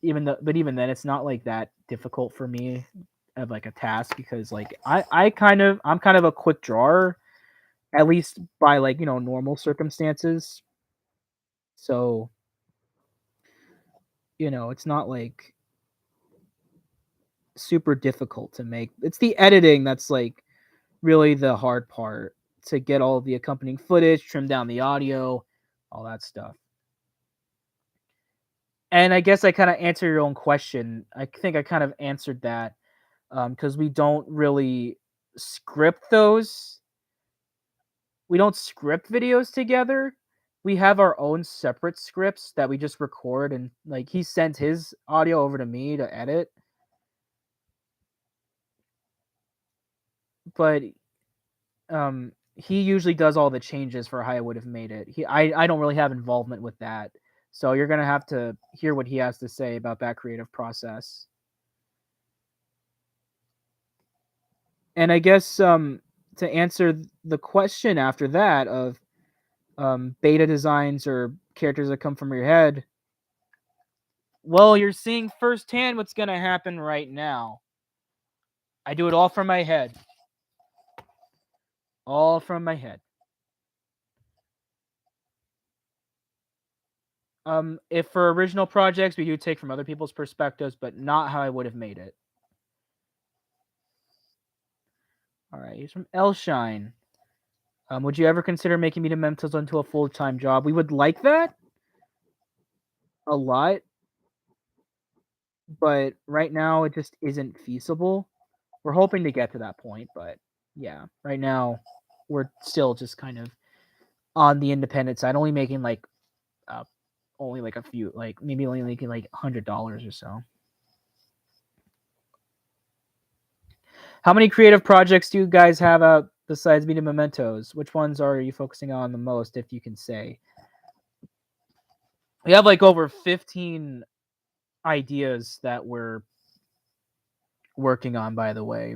[SPEAKER 1] Even then, it's not like that difficult for me of like a task because like I'm kind of a quick drawer, at least by like normal circumstances. So it's not like super difficult to make. It's the editing that's like really the hard part, to get all the accompanying footage, trim down the audio, all that stuff. And I guess I kind of answer your own question. I think I kind of answered that because we don't really script those. We don't script videos together. We have our own separate scripts that we just record, and like he sends his audio over to me to edit. But he usually does all the changes for how I would have made it. I don't really have involvement with that. So you're going to have to hear what he has to say about that creative process. And I guess to answer the question after that of beta designs or characters that come from your head, well, you're seeing firsthand what's going to happen right now. I do it all from my head. All from my head. If for original projects, we do take from other people's perspectives, but not how I would have made it. All right, he's from Elshine. Would you ever consider making Media Mementos into a full-time job? We would like that a lot, but right now it just isn't feasible. We're hoping to get to that point, but yeah, right now we're still just kind of on the independent side, only making like only like a few, like maybe only making like $100 or so. How many creative projects do you guys have out besides Media Mementos? Which ones are you focusing on the most, if you can say? We have like over 15 ideas that we're working on, by the way.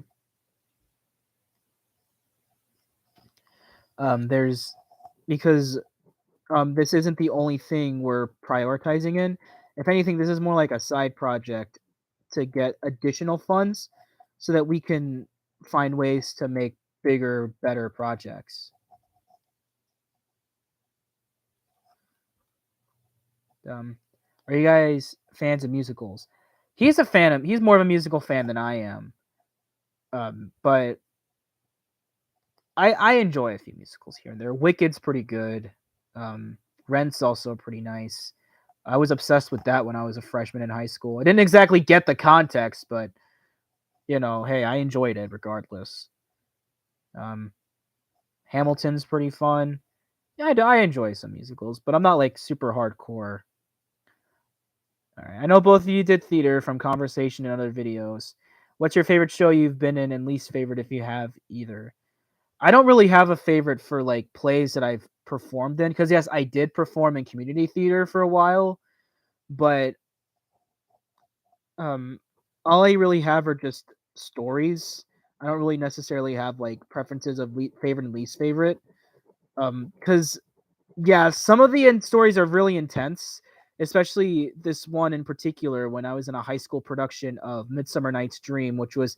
[SPEAKER 1] There's because this isn't the only thing we're prioritizing in. If anything, this is more like a side project to get additional funds so that we can find ways to make bigger, better projects. Um, are you guys fans of musicals? He's more of a musical fan than I am. But I enjoy a few musicals here and there. Wicked's pretty good. Rent's also pretty nice. I was obsessed with that when I was a freshman in high school. I didn't exactly get the context, but hey, I enjoyed it regardless. Um, Hamilton's pretty fun. Yeah, I enjoy some musicals, but I'm not like super hardcore. All right, I know both of you did theater from conversation and other videos. What's your favorite show you've been in, and least favorite if you have either? I don't really have a favorite for like plays that I've performed in, because yes, I did perform in community theater for a while, but all I really have are just stories. I don't really necessarily have like preferences of favorite and least favorite. Because yeah, some of the stories are really intense, especially this one in particular when I was in a high school production of Midsummer Night's Dream, which was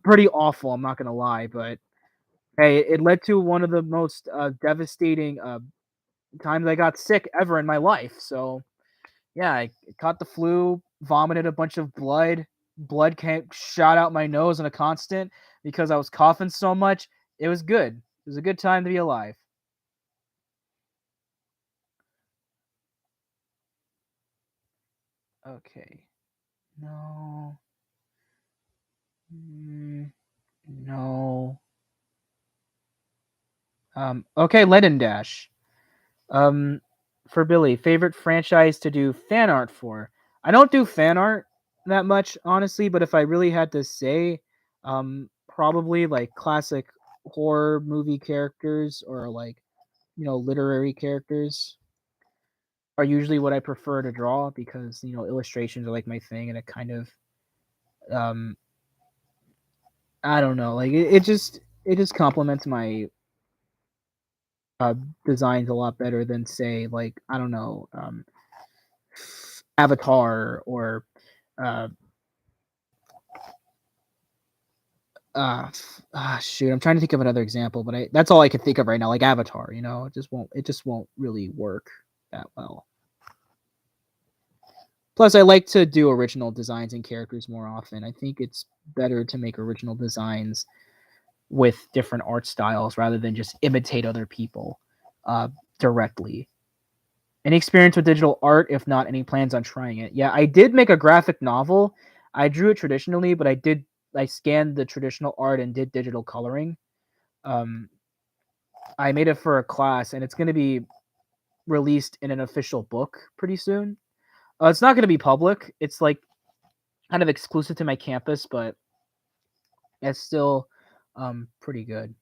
[SPEAKER 1] pretty awful. I'm not gonna lie, but hey, it led to one of the most devastating times I got sick ever in my life. So yeah, I caught the flu, vomited a bunch of blood. Blood came shot out my nose on a constant because I was coughing so much. It was good. It was a good time to be alive. Okay. No. No. Okay, Lennon Dash. Um, for Billy, favorite franchise to do fan art for? I don't do fan art that much, honestly, but if I really had to say, probably like classic horror movie characters or like, literary characters are usually what I prefer to draw because, illustrations are like my thing and it kind of, um, I don't know, like it just complements my uh, designs a lot better than say like I don't know Avatar or uh, shoot, I'm trying to think of another example, but that's all I can think of right now. Like Avatar, it just won't really work that well. Plus, I like to do original designs and characters more often. I think it's better to make original designs with different art styles rather than just imitate other people uh, directly. Any experience with digital art? If not, any plans on trying it? Yeah, I did make a graphic novel. I drew it traditionally, but I scanned the traditional art and did digital coloring. Um, I made it for a class, and it's going to be released in an official book pretty soon. It's not going to be public. It's like kind of exclusive to my campus, but it's still pretty good.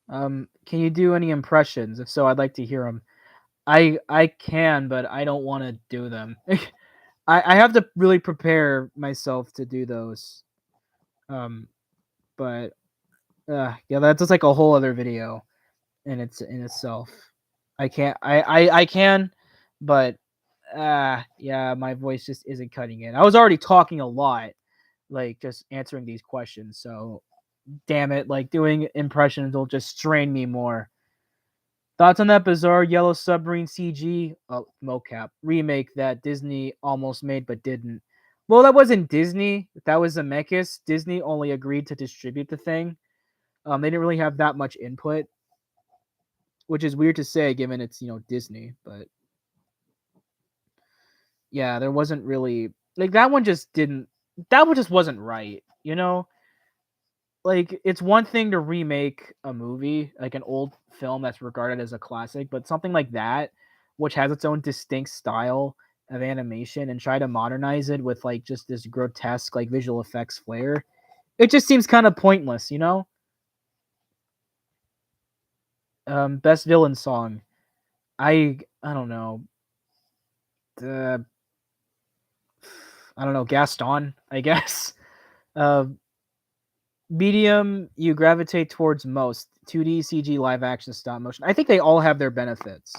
[SPEAKER 1] Can you do any impressions? If so, I'd like to hear them. I can, but I don't want to do them. I have to really prepare myself to do those. Um, but yeah, that's just like a whole other video in itself. I can, but yeah, my voice just isn't cutting it. I was already talking a lot, like just answering these questions. So damn it, like doing impressions will just strain me more. Thoughts on that bizarre yellow submarine CG mocap remake that Disney almost made but didn't? Well, that wasn't Disney. That was Zemeckis. Disney only agreed to distribute the thing. They didn't really have that much input, which is weird to say given it's Disney. But yeah, there wasn't really like that one just didn't. That one just wasn't right. Like it's one thing to remake a movie, like an old film that's regarded as a classic, but something like that, which has its own distinct style of animation, and try to modernize it with like just this grotesque like visual effects flair, it just seems kind of pointless. Best villain song. I don't know. Uh, I don't know. Gaston, I guess. Uh, medium you gravitate towards most 2D, CG, live action, stop motion. I think they all have their benefits.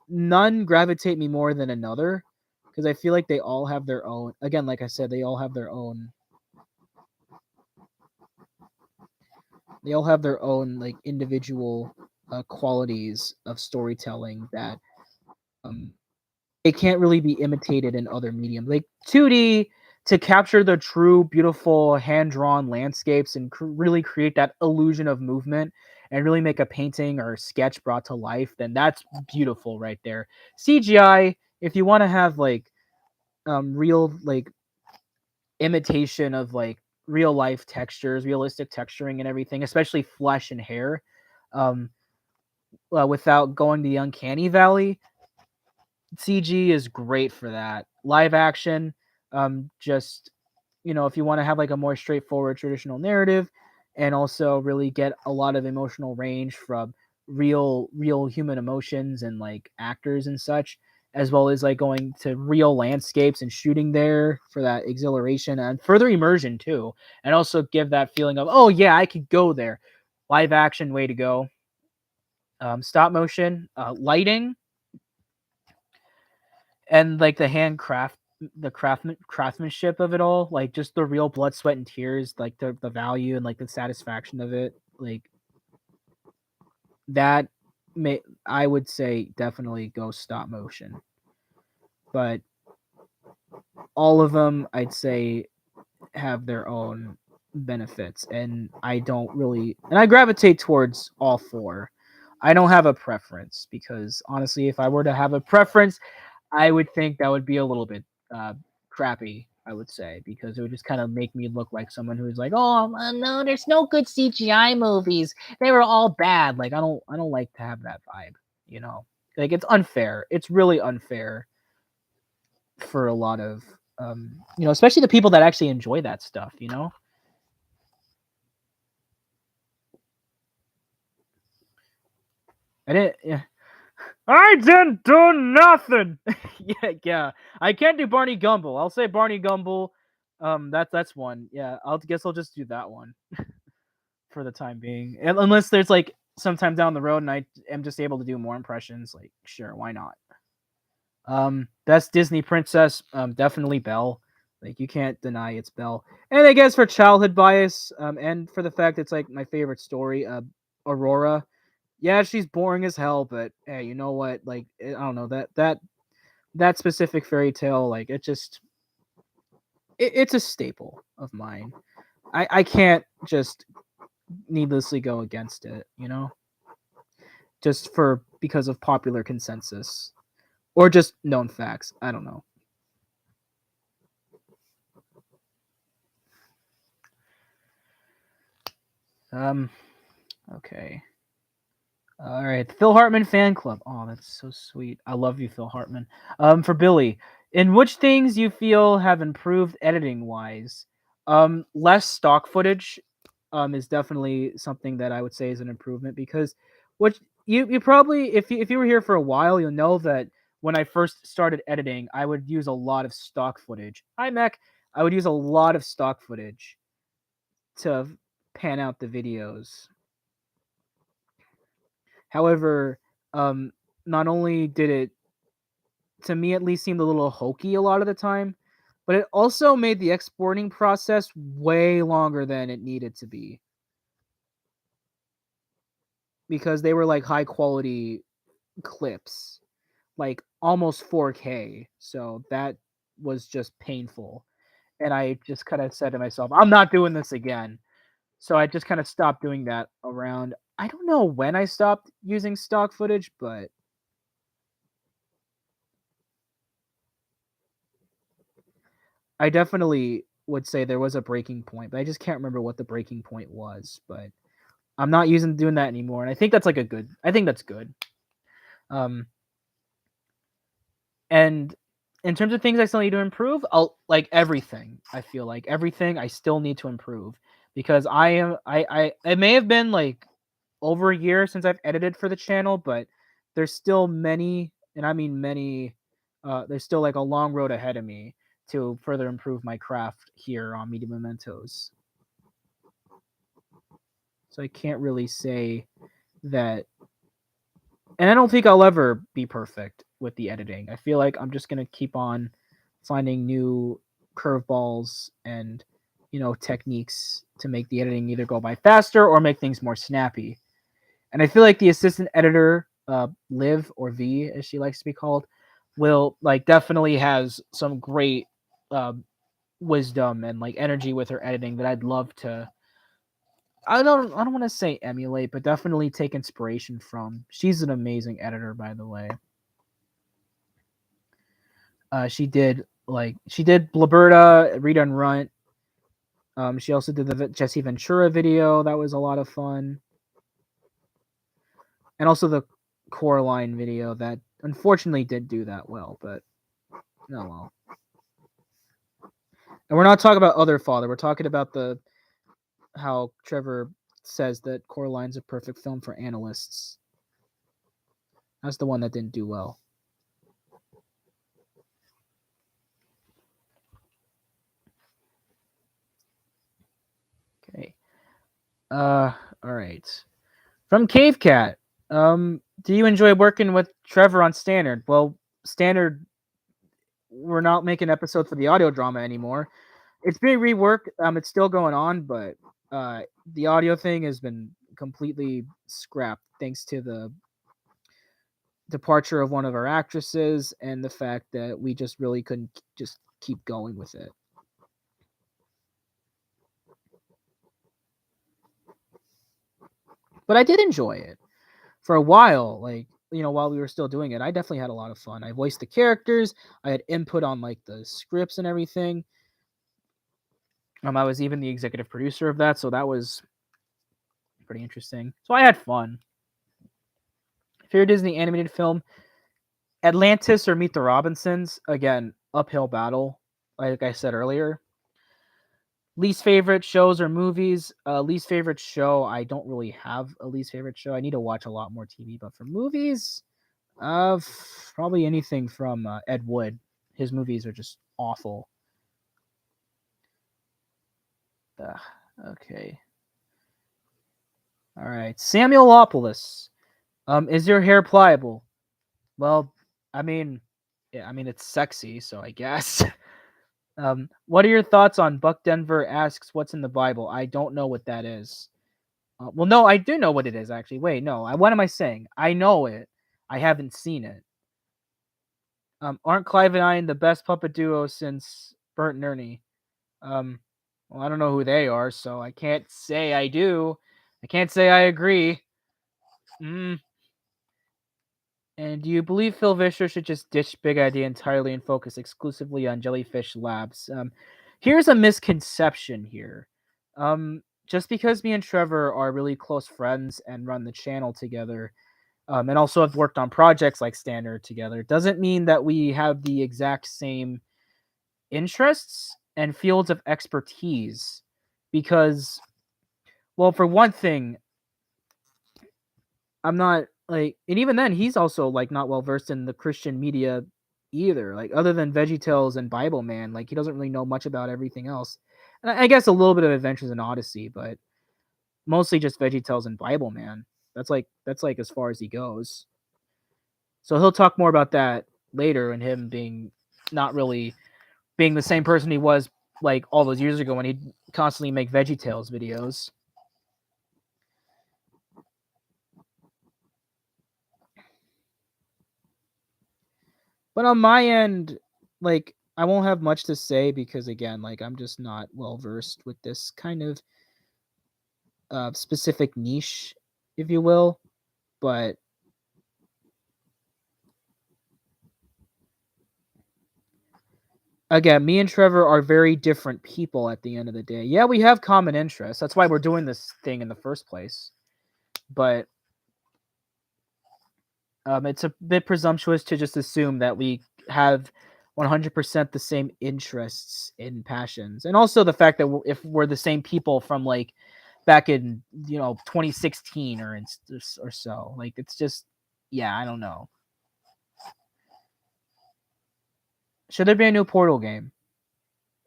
[SPEAKER 1] None gravitate me more than another because I feel like they all have their own. Again, like I said, they all have their own. They all have their own like individual qualities of storytelling that um, it can't really be imitated in other mediums. Like 2D to capture the true, beautiful, hand drawn landscapes and really create that illusion of movement and really make a painting or a sketch brought to life, then that's beautiful right there. CGI, if you want to have like real like imitation of like real life textures, realistic texturing and everything, especially flesh and hair, um, without going to the uncanny valley, CG is great for that. Live action, just if you want to have like a more straightforward traditional narrative, and also really get a lot of emotional range from real human emotions and like actors and such, as well as like going to real landscapes and shooting there for that exhilaration and further immersion too, and also give that feeling of oh yeah I could go there. Live action, way to go. Stop motion, lighting and like the handcraft the craftsmanship of it all, like just the real blood sweat and tears, like the value and like the satisfaction of it, like that may I would say definitely go stop motion. But all of them, I'd say, have their own benefits, and I gravitate towards all four. I don't have a preference because honestly, if I were to have a preference, I would think that would be a little bit crappy. I would say because it would just kind of make me look like someone who's like, oh no, there's no good CGI movies. They were all bad. Like I don't like to have that vibe. You know, like it's unfair. It's really unfair for a lot of especially the people that actually enjoy that stuff. You know. I didn't. Yeah. I didn't do nothing. Yeah. I can't do Barney Gumble. I'll say Barney Gumble. That's one. Yeah, I'll just do that one for the time being. Unless there's like sometime down the road and I am just able to do more impressions, like sure, why not? Best Disney princess, definitely Belle. Like you can't deny it's Belle. And I guess for childhood bias, and for the fact it's like my favorite story, Aurora. Yeah, she's boring as hell, but hey, you know what? Like I don't know that specific fairy tale. Like it's a staple of mine. I can't just needlessly go against it. You know, just for because of popular consensus or just known facts. I don't know. Um. Okay. All right, the Phil Hartman fan club. Oh, that's so sweet. I love you, Phil Hartman. For Billy, in which things you feel have improved editing wise? Less stock footage, is definitely something that I would say is an improvement because, what you probably if you were here for a while, you'll know that when I first started editing, I would use a lot of stock footage. iMac, I would use a lot of stock footage to pan out the videos. However, um, not only did it, to me at least, seemed a little hokey a lot of the time, but it also made the exporting process way longer than it needed to be because they were like high quality clips, like almost 4K. So that was just painful. And I just kind of said to myself, I'm not doing this again. So I just kind of stopped doing that around, I don't know when I stopped using stock footage, but I definitely would say there was a breaking point, but I just can't remember what the breaking point was. But I'm not doing that anymore, and I think that's like a good. I think that's good. Um, and in terms of things I still need to improve, I'll like everything. I feel like everything I still need to improve because I am. I it may have been like over a year since I've edited for the channel, but there's still many, and I mean many. There's still like a long road ahead of me to further improve my craft here on Media Mementos. So I can't really say that, and I don't think I'll ever be perfect with the editing. I feel like I'm just gonna keep on finding new curveballs and techniques to make the editing either go by faster or make things more snappy. And I feel like the assistant editor, Liv or V as she likes to be called, will like definitely has some great uh, wisdom and like energy with her editing that I'd love to. I don't want to say emulate, but definitely take inspiration from. She's an amazing editor, by the way. She did Blaberta, Rita and Runt. She also did the Jesse Ventura video. That was a lot of fun, and also the Coraline video that unfortunately did do that well, but oh well. And we're not talking about Other Father. We're talking about the how Trevor says that Coraline's a perfect film for analysts. That's the one that didn't do well. Okay. All right. From Cave Cat. Do you enjoy working with Trevor on Standard? Well, Standard, we're not making episodes for the audio drama anymore. It's being reworked. It's still going on, but the audio thing has been completely scrapped thanks to the departure of one of our actresses and the fact that we just really couldn't just keep going with it. But I did enjoy it for a while. Like, while we were still doing it, I definitely had a lot of fun. I voiced the characters. I had input on like the scripts and everything. I was even the executive producer of that, so that was pretty interesting. So I had fun. Favorite Disney animated film: Atlantis or Meet the Robinsons. Again, uphill battle, like I said earlier. Least favorite shows or movies. Least favorite show. I don't really have a least favorite show. I need to watch a lot more TV. But for movies, probably anything from Ed Wood. His movies are just awful. Okay. All right. Samuelopoulos. Is your hair pliable? Well, I mean, yeah, it's sexy, so I guess. What are your thoughts on Buck Denver asks what's in the Bible? I don't know what that is. Well, no, I do know what it is, actually. Wait, no. What am I saying? I know it. I haven't seen it. Aren't Clive and Ian the best puppet duo since Bert and Ernie? Well, I don't know who they are, so I can't say I do. I can't say I agree. And do you believe Phil Vischer should just ditch Big Idea entirely and focus exclusively on Jellyfish Labs? Here's a misconception here. Just because me and Trevor are really close friends and run the channel together, and also have worked on projects like Standard together, doesn't mean that we have the exact same interests and fields of expertise. Because, well, for one thing, I'm not like, and even then, he's also like not well versed in the Christian media either. Like, other than VeggieTales and Bible Man, like he doesn't really know much about everything else. And I guess a little bit of Adventures in Odyssey, but mostly just VeggieTales and Bible Man. That's like as far as he goes. So he'll talk more about that later, and him being not really being the same person he was like all those years ago when he'd constantly make VeggieTales videos. But on my end, like I won't have much to say because again, like I'm just not well versed with this kind of specific niche, if you will. But again, me and Trevor are very different people at the end of the day. Yeah, we have common interests. That's why we're doing this thing in the first place. But it's a bit presumptuous to just assume that we have 100% the same interests and passions, and also the fact that if we're the same people from like back in 2016 or so, like it's just, yeah, I don't know. Should there be a new Portal game?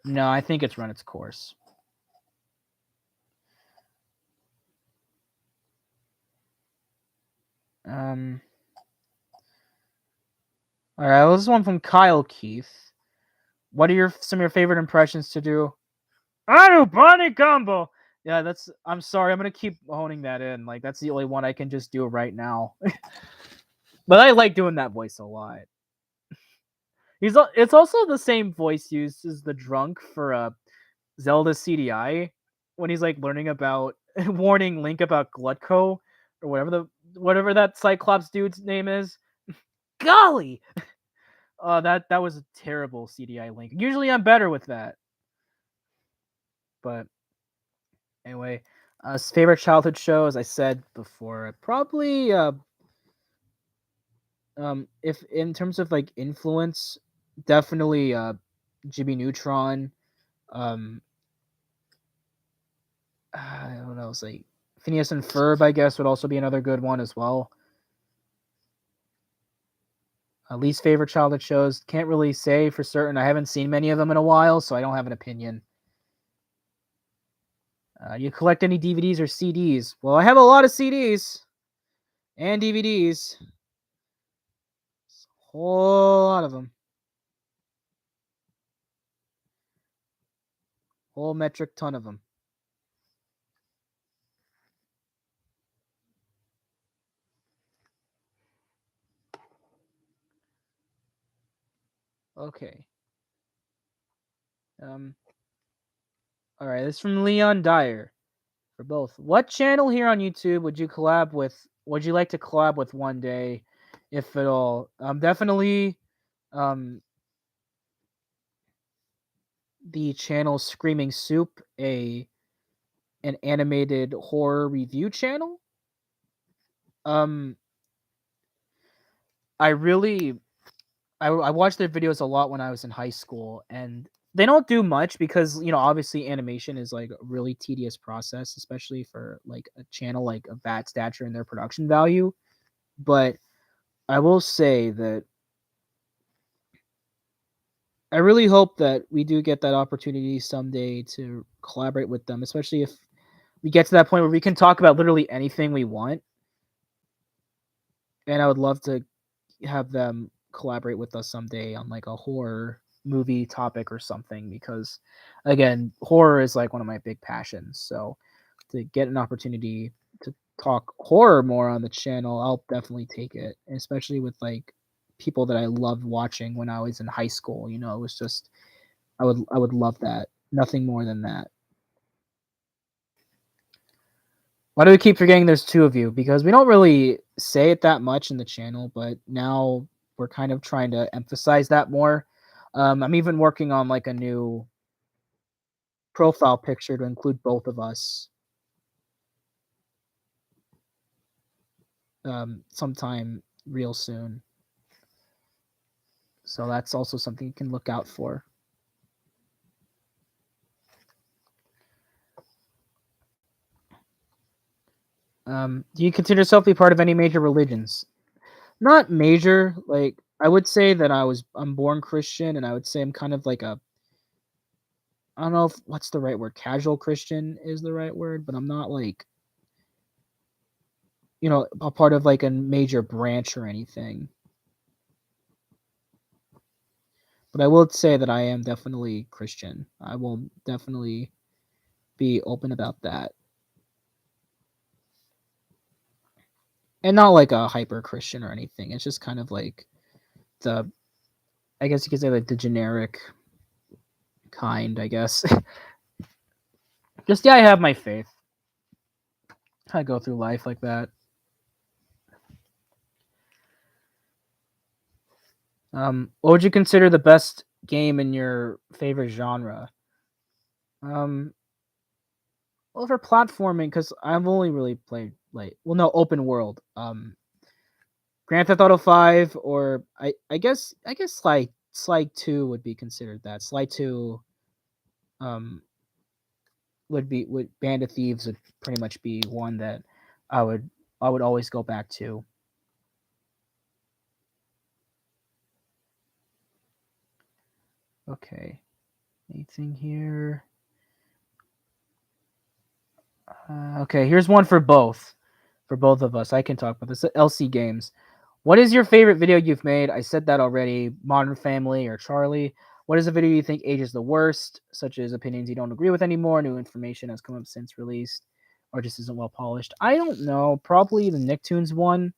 [SPEAKER 1] No, I think it's run its course. Um. All right, well, this is one from Kyle Keith. What are some of your favorite impressions to do? Anu Bunny combo. Yeah, that's. I'm sorry. I'm gonna keep honing that in. Like that's the only one I can just do right now. But I like doing that voice a lot. It's also the same voice used as the drunk for Zelda CDI when he's like learning about warning Link about Glutko or whatever that Cyclops dude's name is. Golly, that was a terrible CDI Link. Usually I'm better with that, but anyway, favorite childhood show, as I said before, probably if in terms of like influence, definitely Jimmy Neutron. Um, I don't know, it's like Phineas and Ferb, I guess, would also be another good one as well. Least favorite childhood shows, can't really say for certain. I haven't seen many of them in a while, so I don't have an opinion. You collect any DVDs or CDs? Well, I have a lot of CDs and DVDs. Whole lot of them. Whole metric ton of them. Okay. Um, all right, this is from Leon Dyer for both. What channel here on YouTube would you collab with? Would you like to collab with one day, if at all? Definitely, um, the channel Screaming Soup, an animated horror review channel. Um, I really I watched their videos a lot when I was in high school, and they don't do much because obviously animation is like a really tedious process, especially for like a channel like of that stature and their production value. But I will say that I really hope that we do get that opportunity someday to collaborate with them, especially if we get to that point where we can talk about literally anything we want. And I would love to have them collaborate with us someday on like a horror movie topic or something, because again, horror is like one of my big passions. So to get an opportunity to talk horror more on the channel, I'll definitely take it, especially with like people that I loved watching when I was in high school. It was just I would love that. Nothing more than that. Why do we keep forgetting there's two of you? Because we don't really say it that much in the channel, but now we're kind of trying to emphasize that more. I'm even working on like a new profile picture to include both of us sometime real soon. So that's also something you can look out for. Do you consider yourself to be part of any major religions? Not major. Like I would say that I'm born Christian, and I would say I'm kind of like a I don't know if what's the right word. Casual Christian is the right word, but I'm not like a part of like a major branch or anything. But I will say that I am definitely Christian. I will definitely be open about that. And not like a hyper Christian or anything. It's just kind of like the I guess you could say like the generic kind, I guess. Just I have my faith. I go through life like that. What would you consider the best game in your favorite genre? Um, well, for platforming, because I've only really played like, well, no, open world. Grand Theft Auto 5, or I guess Sly 2 would be considered that. Sly 2, um, would Band of Thieves would pretty much be one that I would I would always go back to. Okay, anything here? Okay, here's one for both of us. I can talk about this. LC Games. What is your favorite video you've made? I said that already. Modern Family or Charlie. What is a video you think ages the worst, such as opinions you don't agree with anymore, new information has come up since released, or just isn't well polished? I don't know. Probably the Nicktoons one,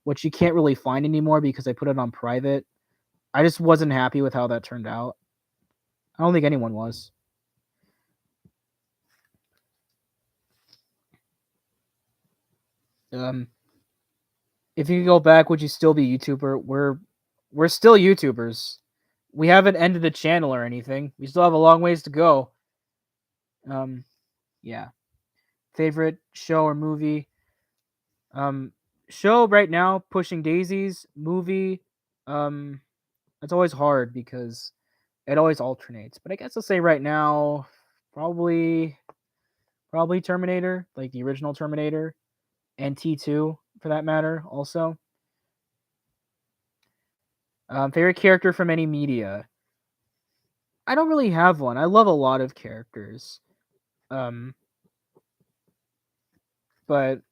[SPEAKER 1] which you can't really find anymore because I put it on private. I just wasn't happy with how that turned out. I don't think anyone was. Um, if you could go back, would you still be YouTuber? We're still YouTubers. We haven't ended the channel or anything. We still have a long ways to go. Um, yeah. Favorite show or movie? Um, Show right now, Pushing Daisies. Movie, um, it's always hard because it always alternates. But I guess I'll say right now, probably Terminator, like the original Terminator, and T2 for that matter. Also, favorite character from any media. I don't really have one. I love a lot of characters. Um, but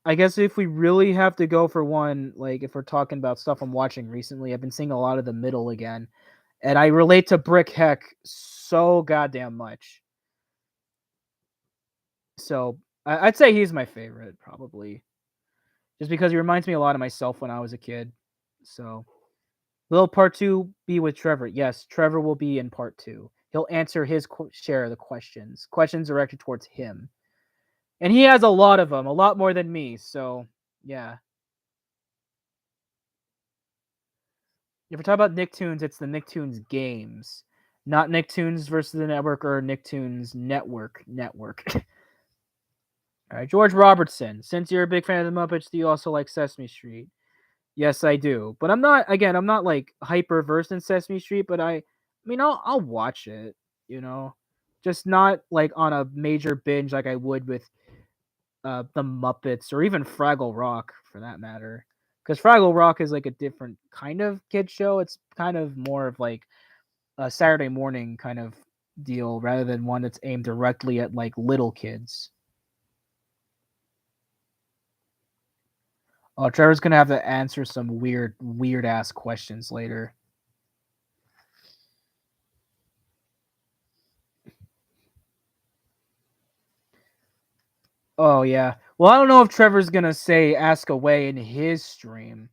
[SPEAKER 1] I guess if we really have to go for one, like if we're talking about stuff I'm watching recently, I've been seeing a lot of the middle again. And I relate to Brick Heck so goddamn much. So I'd say he's my favorite, probably. Just because he reminds me a lot of myself when I was a kid. So will part two be with Trevor? Yes, Trevor will be in part two. He'll answer his share of the questions directed towards him. And he has a lot of them, a lot more than me. So, yeah. If we're talking about Nicktoons, it's the Nicktoons games, not Nicktoons versus the network or Nicktoons network. All right, George Robertson. Since you're a big fan of the Muppets, do you also like Sesame Street? Yes, I do. But I'm not. Again, I'm not like hyper versed in Sesame Street. But I mean, I'll watch it. You know, just not like on a major binge like I would with the Muppets or even Fraggle Rock for that matter. Because Fraggle Rock is like a different kind of kid show. It's kind of more of like a Saturday morning kind of deal rather than one that's aimed directly at like little kids. Oh, Trevor's gonna have to answer some weird ass questions later. Oh yeah. Well, I don't know if Trevor's gonna say ask away in his stream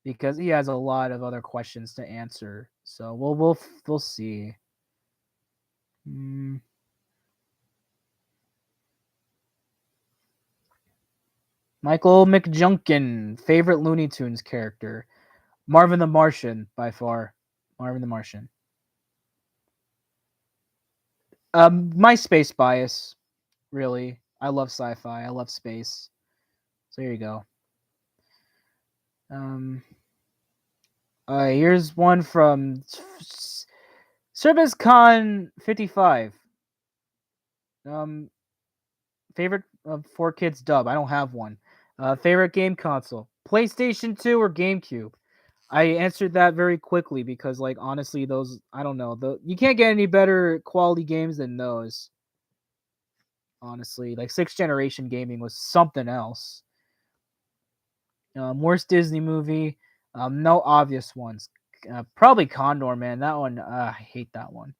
[SPEAKER 1] because he has a lot of other questions to answer. So we'll see. Michael McJunkin, favorite Looney Tunes character. Marvin the Martian, by far. Marvin the Martian. My space bias, really. I love sci-fi. I love space. So here you go. Here's one from Service Con 55. Favorite for kids dub. I don't have one. Favorite game console. PlayStation 2 or GameCube. I answered that very quickly because, like, honestly, those I don't know. You can't get any better quality games than those. Honestly, like sixth generation gaming was something else. Worst Disney movie. No obvious ones. Probably Condor, man. That one, I hate that one.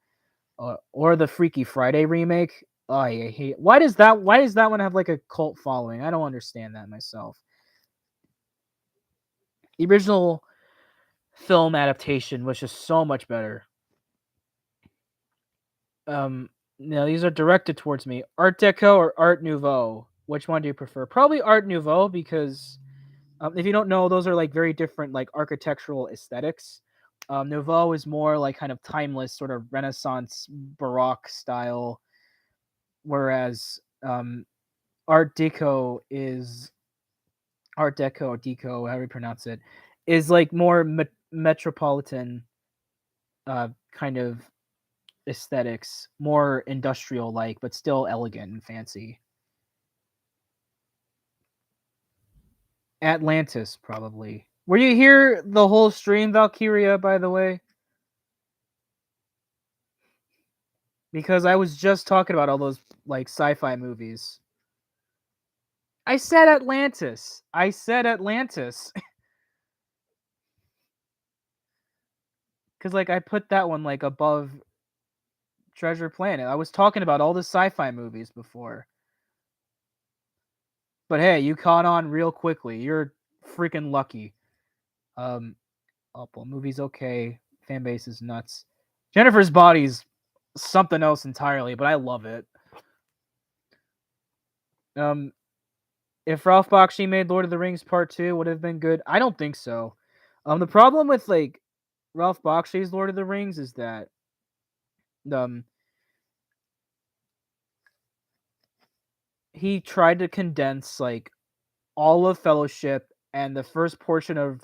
[SPEAKER 1] Or the Freaky Friday remake. Oh, I hate. Why does that one have like a cult following? I don't understand that myself. The original film adaptation was just so much better. No, these are directed towards me. Art Deco or Art Nouveau? Which one do you prefer? Probably Art Nouveau because if you don't know, those are like very different like architectural aesthetics. Nouveau is more like kind of timeless, sort of Renaissance Baroque style, whereas Art Deco is Art Deco, Deco, however you pronounce it, is like more metropolitan kind of aesthetics, more industrial like, but still elegant and fancy. Atlantis, probably. Were you here the whole stream, Valkyria, by the way? Because I was just talking about all those like sci-fi movies. I said Atlantis. I said Atlantis. Cause like I put that one like above Treasure Planet. I was talking about all the sci-fi movies before. But hey, you caught on real quickly. You're freaking lucky. Um, Apple movie's okay. Fan base is nuts. Jennifer's Body's something else entirely, but I love it. Um, if Ralph Bakshi made Lord of the Rings Part 2, would have been good. I don't think so. The problem with like Ralph Bakshi's Lord of the Rings is that he tried to condense like all of Fellowship and the first portion of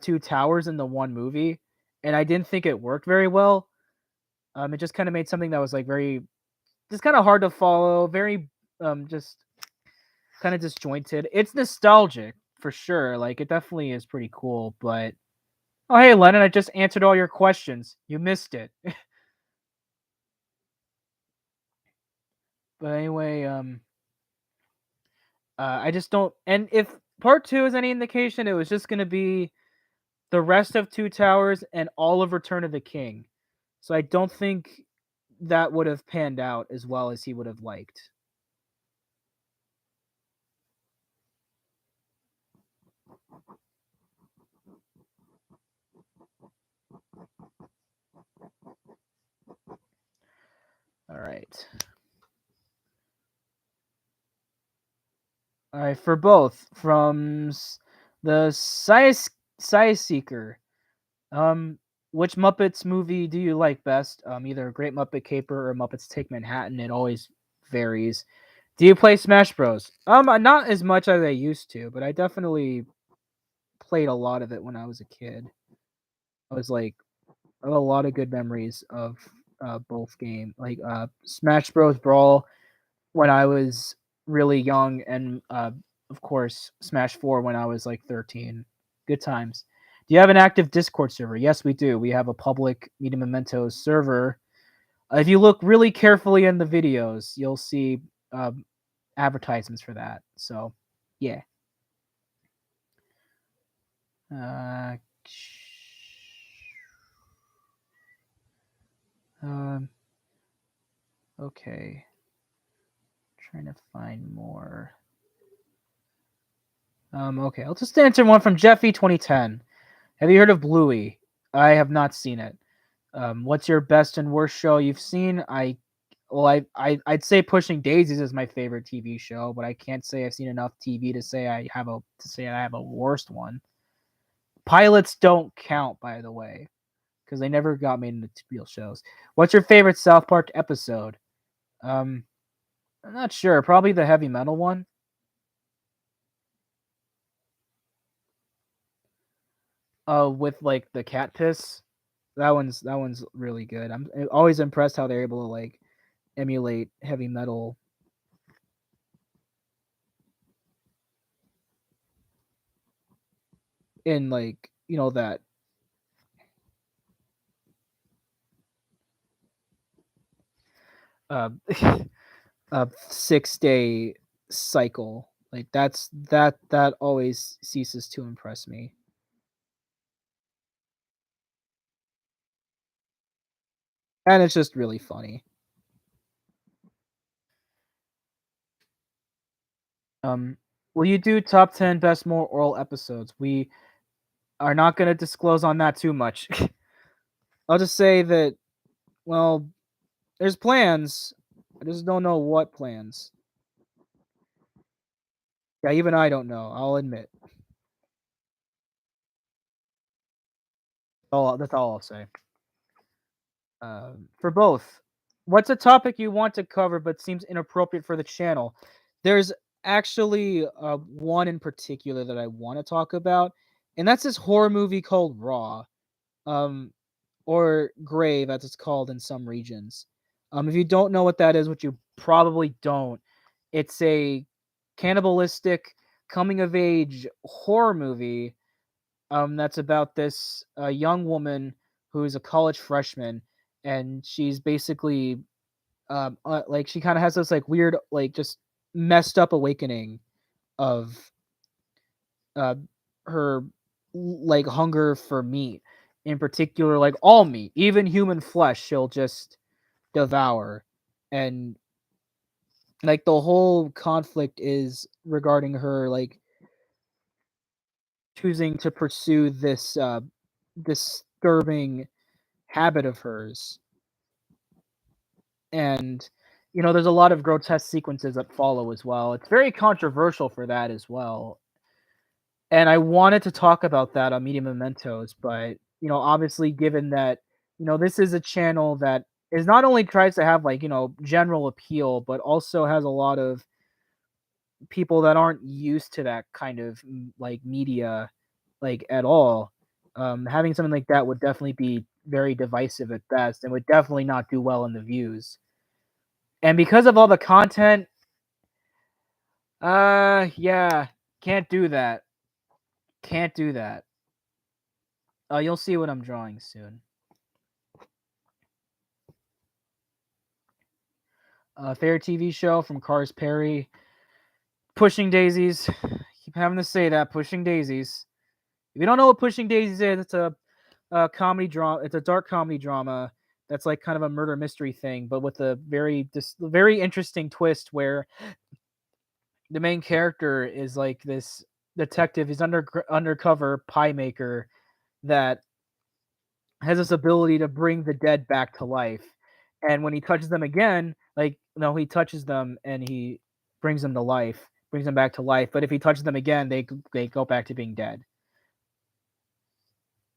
[SPEAKER 1] Two Towers into one movie, and I didn't think it worked very well. It just kind of made something that was like very just kind of hard to follow, very just kind of disjointed. It's nostalgic for sure. Like it definitely is pretty cool, but oh hey Lennon, I just answered all your questions. You missed it. But anyway, I just don't. And if part 2 is any indication, it was just gonna be the rest of Two Towers and all of Return of the King. So I don't think that would have panned out as well as he would have liked. right. All right, for both from the Science Seeker. Um, which Muppets movie do you like best? Either Great Muppet Caper or Muppets Take Manhattan. It always varies. Do you play Smash Bros? Not as much as I used to, but I definitely played a lot of it when I was a kid. I was like, I have a lot of good memories of both game, like Smash Bros Brawl when I was really young, and of course Smash 4 when I was like 13. Good times. Do you have an active Discord server? Yes, we do. We have a public Media Mementos server. If you look really carefully in the videos, you'll see advertisements for that. So, yeah. Uh, um, okay. Trying to find more. Okay. I'll just answer one from Jeffy 2010. Have you heard of Bluey? I have not seen it. What's your best and worst show you've seen? I'd say Pushing Daisies is my favorite TV show, but I can't say I've seen enough TV to say I have a worst one. Pilots don't count, by the way, because they never got made into real shows. What's your favorite South Park episode? Um, I'm not sure. Probably the heavy metal one. With like the cat piss. That one's really good. I'm always impressed how they're able to like emulate heavy metal in like that uh, 6-day cycle. Like that always ceases to impress me, and it's just really funny. Um, will you do top 10 best more oral episodes? We are not going to disclose on that too much. I'll just say that well, there's plans. I just don't know what plans. Yeah, even I don't know. I'll admit. That's all I'll say. For both. What's a topic you want to cover but seems inappropriate for the channel? There's actually one in particular that I want to talk about, and that's this horror movie called Raw, um, or Grave, as it's called in some regions. If you don't know what that is, which you probably don't, it's a cannibalistic coming of age horror movie that's about this young woman who is a college freshman, and she's basically like she kind of has this like weird like just messed up awakening of uh her like hunger for meat, in particular like all meat, even human flesh she'll just devour. And like the whole conflict is regarding her like choosing to pursue this disturbing habit of hers. And there's a lot of grotesque sequences that follow as well. It's very controversial for that as well. And I wanted to talk about that on Media Mementos, but obviously given that this is a channel that is not only tries to have like general appeal, but also has a lot of people that aren't used to that kind of like media like at all. Having something like that would definitely be very divisive at best, and would definitely not do well in the views. And because of all the content, yeah, can't do that. Can't do that. You'll see what I'm drawing soon. Fair TV show from Cars Perry. Pushing Daisies. Keep having to say that. Pushing Daisies. If you don't know what Pushing Daisies is, it's a comedy drama. It's a dark comedy drama that's like kind of a murder mystery thing, but with a very interesting twist where the main character is like this detective. He's undercover pie maker that has this ability to bring the dead back to life. And when he touches them again, like no, he touches them and he brings them to life, brings them back to life. But if he touches them again, they go back to being dead.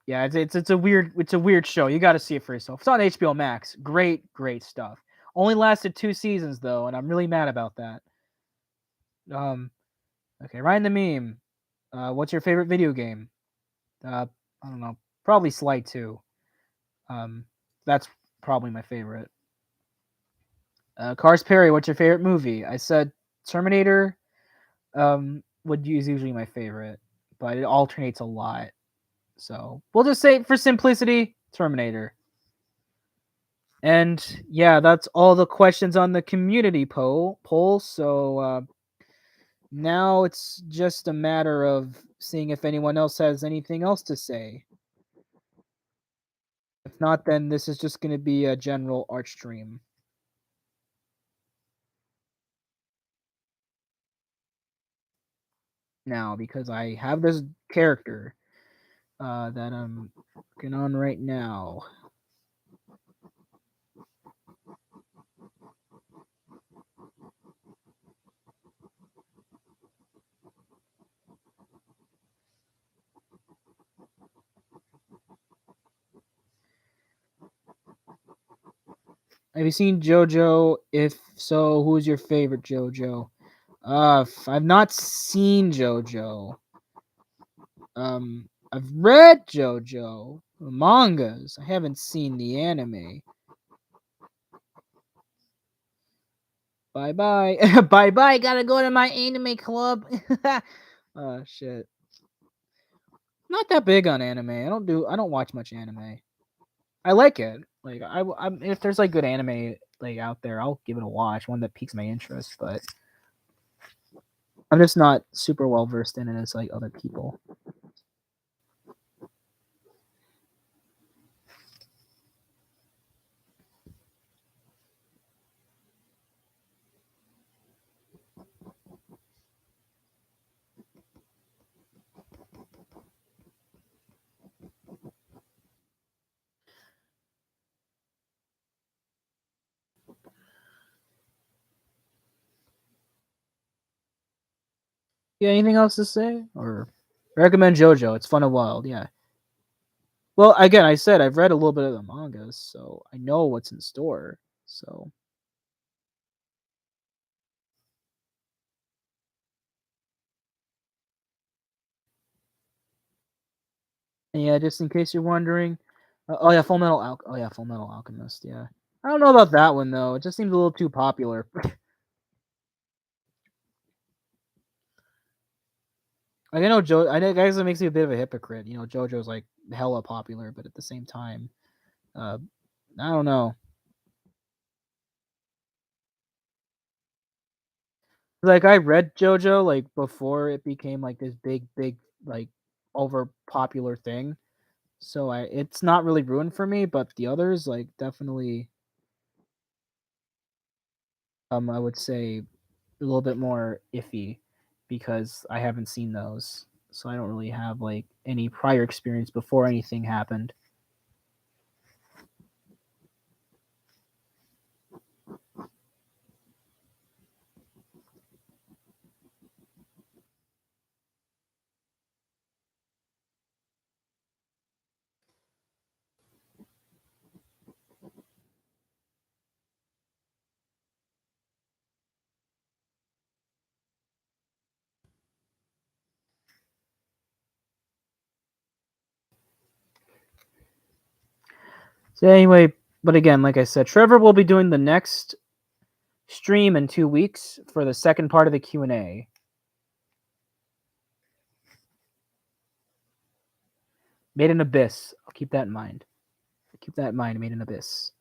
[SPEAKER 1] Yeah, it's a weird show. You got to see it for yourself. It's on HBO Max. Great stuff. Only lasted 2 seasons though, and I'm really mad about that. Um, okay, Ryan the meme. What's your favorite video game? Uh, I don't know. Probably Sly 2. That's probably my favorite. Cars Perry, what's your favorite movie? I said Terminator. Would use usually my favorite, but it alternates a lot. So we'll just say for simplicity, Terminator. And yeah, that's all the questions on the community poll. So now it's just a matter of seeing if anyone else has anything else to say. If not, then this is just going to be a general art stream. Now, because I have this character that I'm working on right now. Have you seen JoJo? If so, who's your favorite JoJo? I've not seen JoJo. I've read JoJo mangas. I haven't seen the anime. Bye bye, bye bye. Gotta go to my anime club. Shit. Not that big on anime. I don't watch much anime. I like it. Like if there's like good anime like out there, I'll give it a watch. One that piques my interest, but I'm just not super well versed in it as like other people. Yeah, anything else to say? Or recommend JoJo. It's fun and wild. Yeah. Well, again, I said I've read a little bit of the mangas, so I know what's in store. So and yeah, just in case you're wondering. Oh yeah, Full Metal Alchemist. Yeah. I don't know about that one though. It just seems a little too popular. Like I know I know guys that makes me a bit of a hypocrite. You know, JoJo's like hella popular, but at the same time, uh, I don't know. Like I read JoJo like before it became like this big like over popular thing. So it's not really ruined for me, but the others like definitely I would say a little bit more iffy because I haven't seen those. So I don't really have like any prior experience before anything happened. So anyway, but again, like I said, Trevor will be doing the next stream in 2 weeks for the second part of the Q&A. Made in Abyss. I'll keep that in mind. Keep that in mind. Made in Abyss.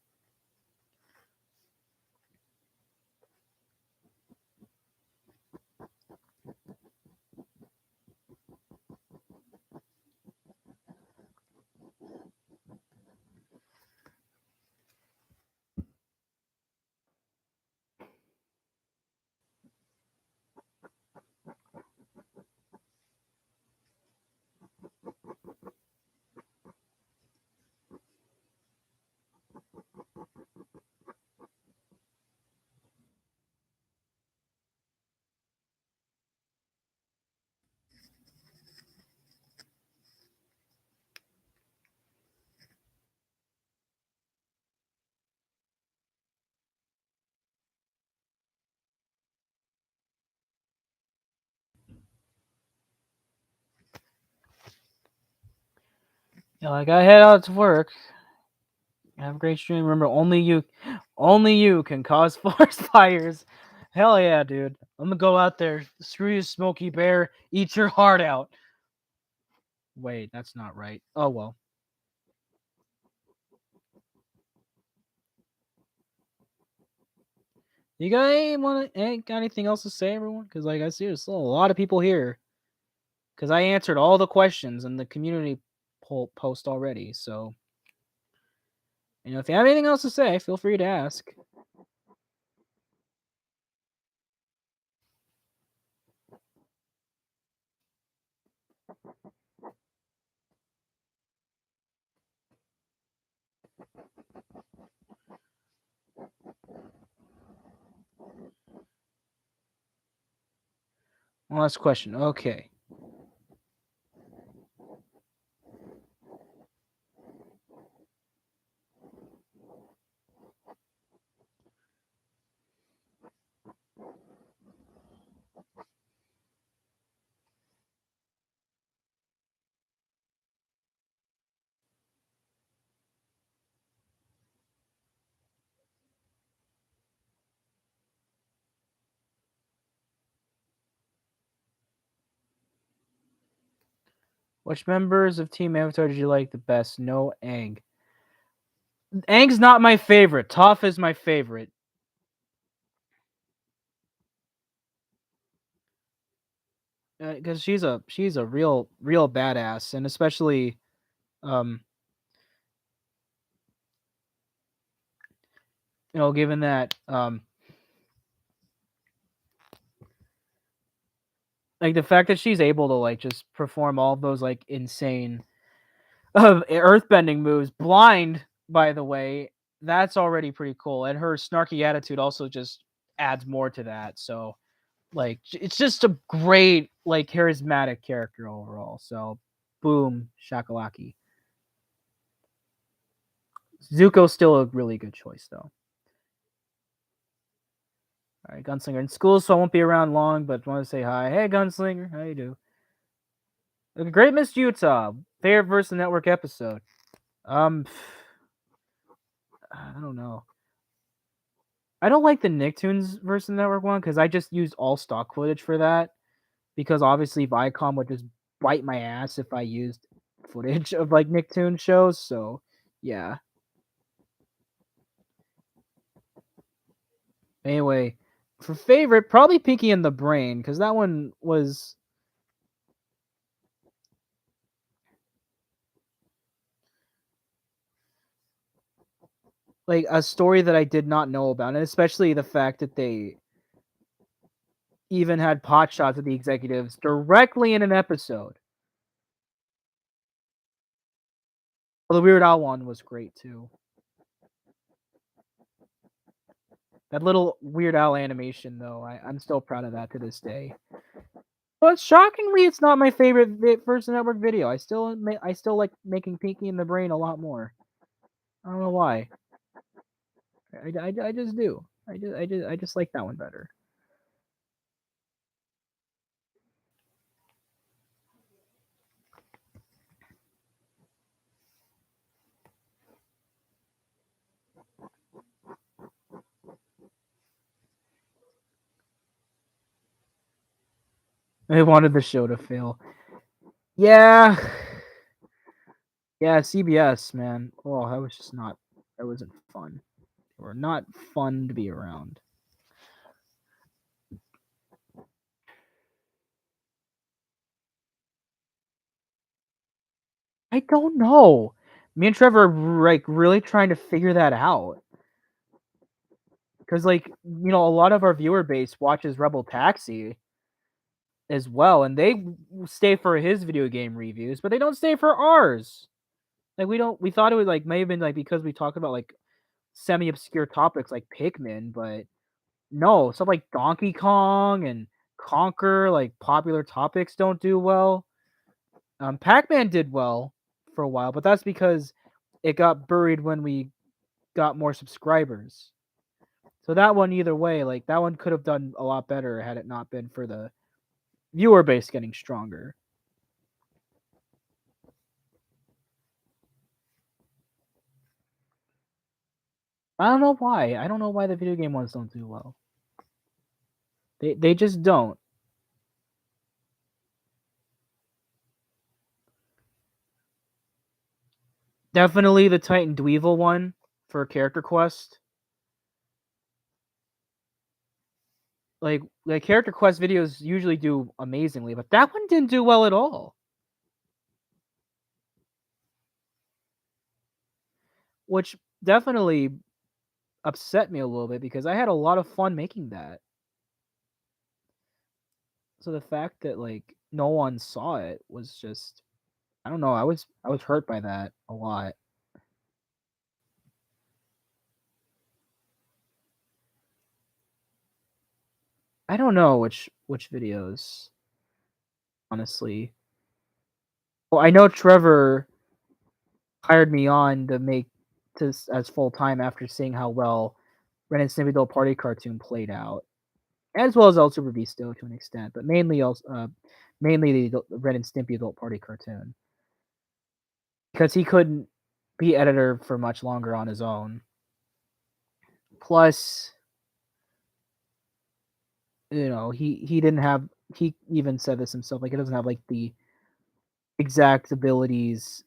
[SPEAKER 1] Yeah, like I head out to work. Have a great stream. Remember, only you can cause forest fires. Hell yeah, dude. I'm gonna go out there. Screw you, Smokey Bear. Eat your heart out. Wait, that's not right. Oh well. You guys ain't got anything else to say, everyone? Because like I see, there's still a lot of people here. Because I answered all the questions in the community post already. So, if you have anything else to say, feel free to ask. One last question. Okay. Which members of Team Avatar did you like the best? No, Aang. Aang's not my favorite. Toph is my favorite. Because she's a real badass, and especially um given that like the fact that she's able to like just perform all those like insane earthbending moves blind, by the way, that's already pretty cool, and her snarky attitude also just adds more to that. So like it's just a great like charismatic character overall. So boom shakalaki. Zuko's still a really good choice though. All right, Gunslinger in school, so I won't be around long, but want to say hi. Hey, Gunslinger, how you do? Great Miss Utah, favorite versus network episode. Um, I don't know. I don't like the Nicktoons versus network one because I just used all stock footage for that. Because obviously Viacom would just bite my ass if I used footage of like Nicktoon shows. So yeah. Anyway, for favorite, probably Pinky and the Brain because that one was like a story that I did not know about, and especially the fact that they even had pot shots of the executives directly in an episode. Well, the Weird Al one was great too. That little Weird Al animation, though, I'm still proud of that to this day. But shockingly, it's not my favorite First Network video. I still like making Pinky in the Brain a lot more. I don't know why. I just do. I just like that one better. I wanted the show to fail. Yeah. Yeah, CBS, man. Oh, that was just not. That wasn't fun. They were not fun to be around. I don't know. Me and Trevor are like really trying to figure that out. Because like, a lot of our viewer base watches Rebel Taxi as well, and they stay for his video game reviews, but they don't stay for ours. Like we thought it would like may have been like because we talked about like semi obscure topics like Pikmin, but no, stuff like Donkey Kong and Conquer, like popular topics don't do well. Pac-Man did well for a while, but that's because it got buried when we got more subscribers. So that one, either way, like that one could have done a lot better had it not been for the viewer base getting stronger. I don't know why. I don't know why the video game ones don't do well. They just don't. Definitely the Titan Dweevil one for Character Quest. Like Character Quest videos usually do amazingly, but that one didn't do well at all. Which definitely upset me a little bit because I had a lot of fun making that. So the fact that like no one saw it was just, I don't know, I was hurt by that a lot. I don't know which videos, honestly. Well, I know Trevor hired me on to make as full time after seeing how well Ren and Stimpy Adult Party cartoon played out, as well as El Super Beasto to an extent, but mainly also mainly the Ren and Stimpy Adult Party cartoon, because he couldn't be editor for much longer on his own. Plus, you know, he didn't have. He even said this himself, like he doesn't have like the exact abilities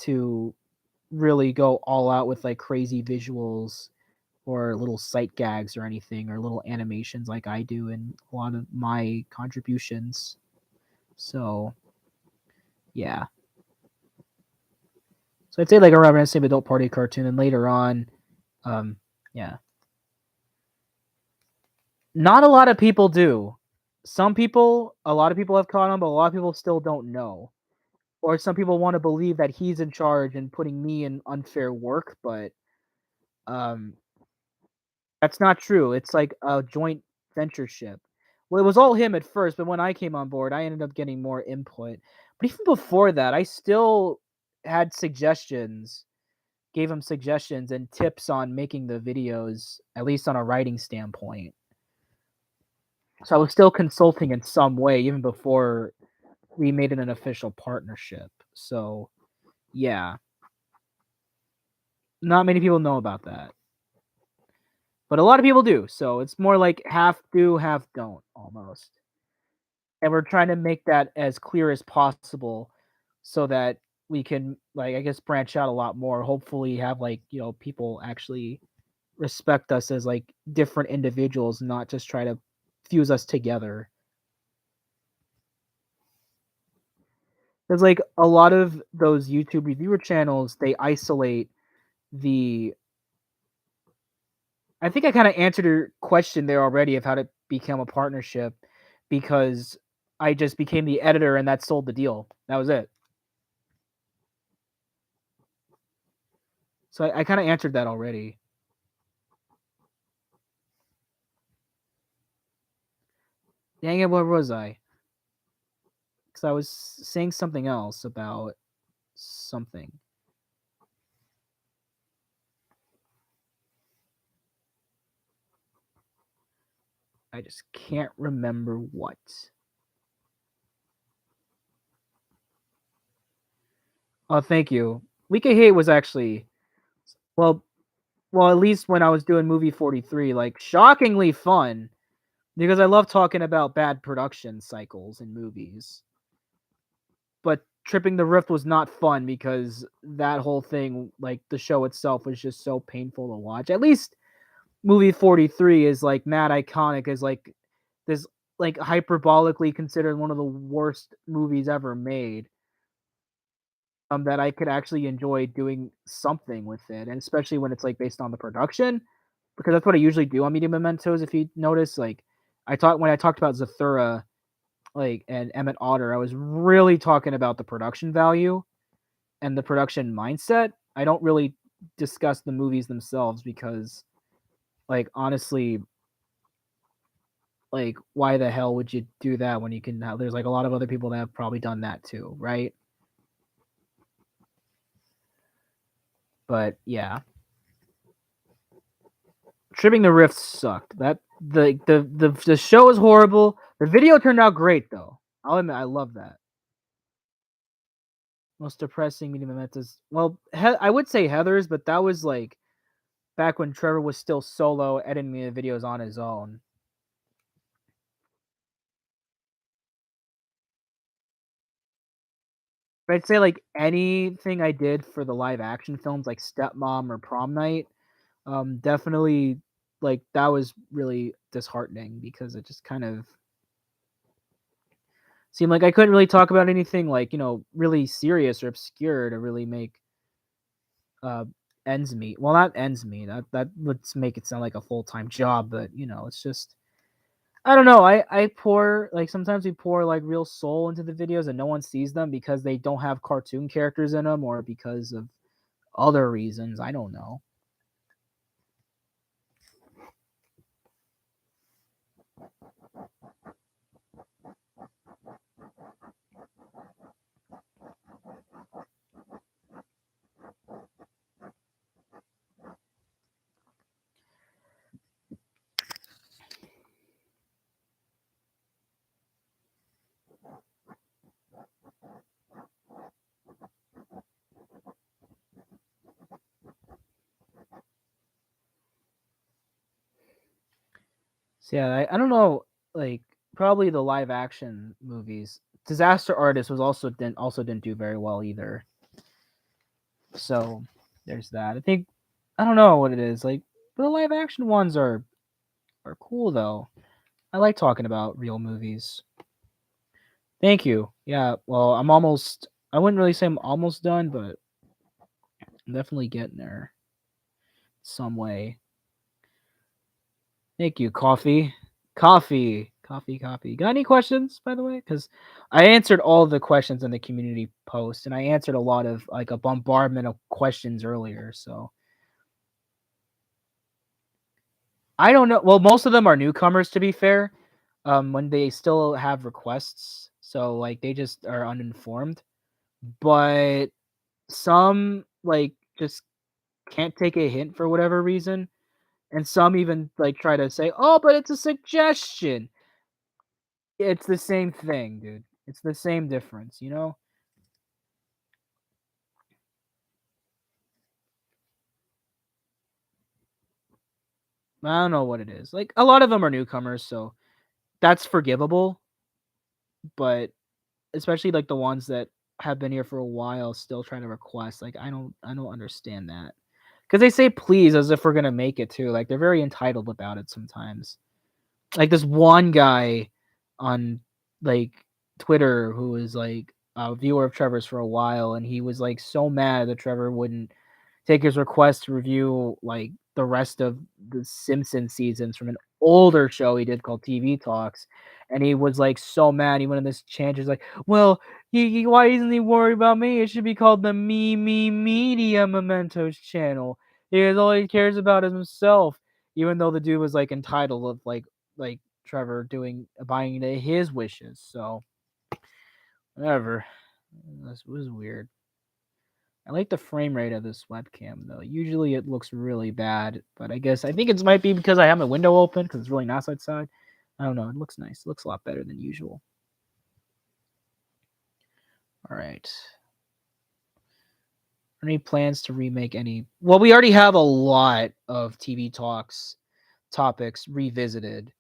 [SPEAKER 1] to really go all out with like crazy visuals or little sight gags or anything or little animations like I do in a lot of my contributions. So yeah. So I'd say like a Ren and Stimpy Adult Party cartoon, and later on, yeah. Not a lot of people do. Some people, a lot of people have caught on, but a lot of people still don't know. Or some people want to believe that he's in charge and putting me in unfair work, but um, that's not true. It's like a joint ventureship. Well, it was all him at first, but when I came on board, I ended up getting more input. But even before that, I still had suggestions, gave him suggestions and tips on making the videos, at least on a writing standpoint. So I was still consulting in some way, even before we made it an official partnership. So yeah, not many people know about that, but a lot of people do. So it's more like half do, half don't almost. And we're trying to make that as clear as possible so that we can, like, I guess, branch out a lot more. Hopefully have like, you know, people actually respect us as like different individuals, not just try to fuse us together. Because like a lot of those YouTube reviewer channels, they isolate the, I think I kind of answered your question there already of how to become a partnership, because I just became the editor and that sold the deal. That was it. So I kind of answered that already. Dang it, where was I? Because I was saying something else about something. I just can't remember what. Oh, thank you. Week of Hate was actually, well, at least when I was doing movie 43, like shockingly fun, because I love talking about bad production cycles in movies. But Tripping the Rift was not fun because that whole thing, like the show itself, was just so painful to watch. At least movie 43 is like mad iconic, is like this, like hyperbolically considered one of the worst movies ever made. That I could actually enjoy doing something with it, and especially when it's like based on the production, because that's what I usually do on Media Mementos. If you notice, like when I talked about Zathura, like, and Emmett Otter, I was really talking about the production value and the production mindset. I don't really discuss the movies themselves because, like, honestly, like, why the hell would you do that when you can? There's like a lot of other people that have probably done that too, right? But yeah, Tripping the Rift sucked. That the show is horrible. The video turned out great though. I'll admit, I love that. Most depressing Media Mementos. Well, I would say Heather's, but that was like back when Trevor was still solo editing the videos on his own. But I'd say, like, anything I did for the live action films, like Stepmom or Prom Night, definitely, like, that was really disheartening because it just kind of seemed like I couldn't really talk about anything, like, really serious or obscure to really make, uh, ends meet. Well, not ends meet, that would make it sound like a full-time job, but, it's just I don't know, I pour like, sometimes we pour, like, real soul into the videos and no one sees them because they don't have cartoon characters in them or because of other reasons, I don't know. So, yeah, I don't know, like, probably the live action movies. Disaster Artist was also didn't do very well either. So, there's that. I think I don't know what it is, like, the live action ones are cool though. I like talking about real movies. Thank you. Yeah, well, I wouldn't really say I'm almost done, but I'm definitely getting there some way. Thank you, coffee. Coffee. Coffee, coffee. Got any questions, by the way? Because I answered all the questions in the community post, and I answered a lot of like a bombardment of questions earlier. So I don't know. Well, most of them are newcomers, to be fair. When they still have requests, so like they just are uninformed. But some like just can't take a hint for whatever reason, and some even like try to say, "Oh, but it's a suggestion." It's the same thing, dude. It's the same difference, you know? I don't know what it is. Like, a lot of them are newcomers, so that's forgivable, but especially, like, the ones that have been here for a while still trying to request, like, I don't understand that. Because they say "please" as if we're gonna make it too, like, they're very entitled about it sometimes. Like, this one guy on, like, Twitter who was, like, a viewer of Trevor's for a while, and he was, like, so mad that Trevor wouldn't take his request to review like the rest of the Simpson seasons from an older show he did called TV Talks, and he was like so mad. He went in this chant. He's like, "Well, why isn't he worried about me? It should be called the Media Mementos channel. Because all he cares about is himself." Even though the dude was like entitled of like Trevor doing abiding to his wishes. So whatever. This was weird. I like the frame rate of this webcam though. Usually it looks really bad, but I think it might be because I have my window open because it's really nice outside. I don't know. It looks nice. It looks a lot better than usual. All right. Any plans to remake any? Well, we already have a lot of TV talks topics revisited.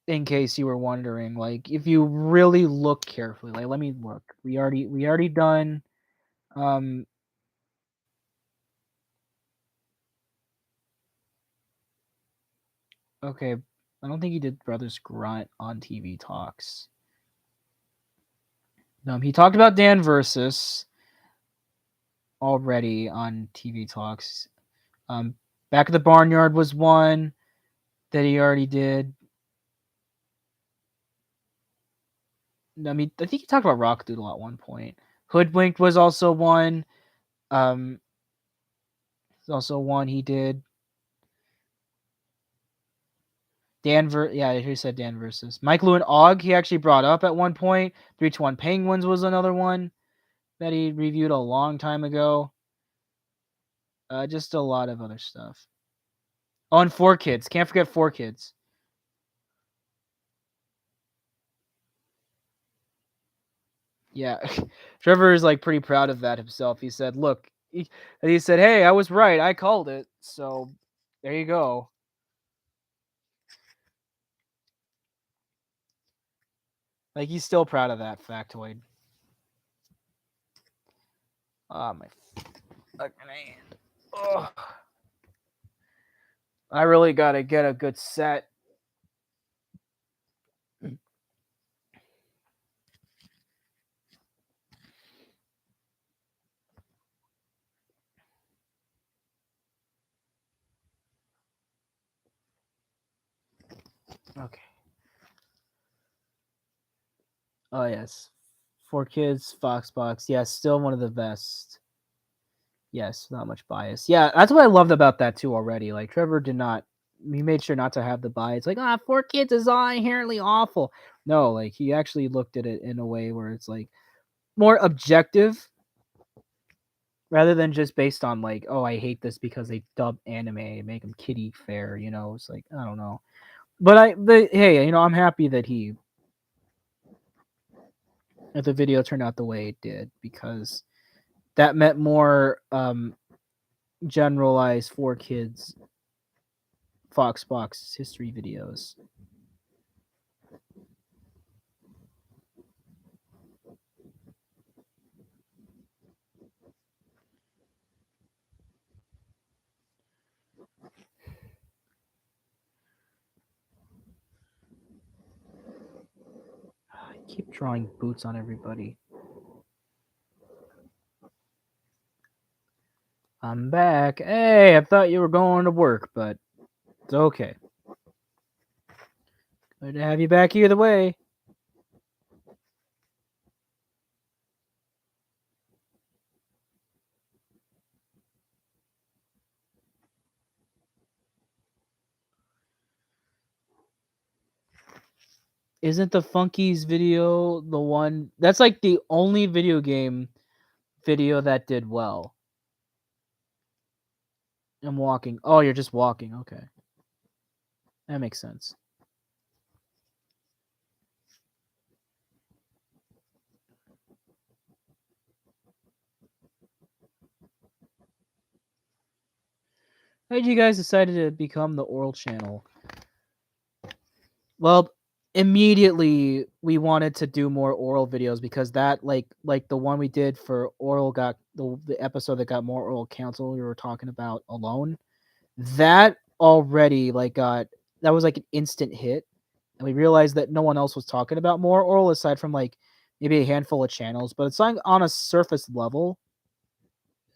[SPEAKER 1] In case you were wondering, like if you really look carefully, like let me look. We already done um okay, I don't think he did Brothers Grunt on TV talks. He talked about Dan versus already on TV talks. Um, Back at the Barnyard was one that he already did. I think he talked about Rock Doodle at one point. Hoodwinked was also one. It's also one he did. Yeah, he said Dan versus Mike Lou and Og. He actually brought up at one point. 3-1 Penguins was another one that he reviewed a long time ago. Just a lot of other stuff. Oh, and Four Kids. Can't forget Four Kids. Yeah, Trevor is like pretty proud of that himself. He said, "Look, he said, "Hey, I was right. I called it." So there you go. Like he's still proud of that factoid. Ah, my fucking hand. Ugh. I really gotta get a good set. Okay. Oh yes, 4Kids, Foxbox. Yes, still one of the best. Yes, not much bias. Yeah, that's what I loved about that too already. Like Trevor did not. He made sure not to have the bias. Like 4Kids is all inherently awful. No, like he actually looked at it in a way where it's like more objective rather than just based on like, oh, I hate this because they dub anime and make them kiddie fair. It's like I don't know. But hey, I'm happy that the video turned out the way it did because that meant more generalized 4Kids Foxbox history videos. I keep drawing boots on everybody. I'm back. Hey, I thought you were going to work, but it's okay. Good to have you back either way. Isn't the Funkies video the one that's like the only video game video that did well? I'm walking. Oh, you're just walking. Okay. That makes sense. How did you guys decide to become the oral channel? Well, immediately we wanted to do more oral videos because that like the one we did for oral got the episode that got more oral counsel we were talking about alone. That already that was like an instant hit, and we realized that no one else was talking about more oral aside from like maybe a handful of channels, but it's like on a surface level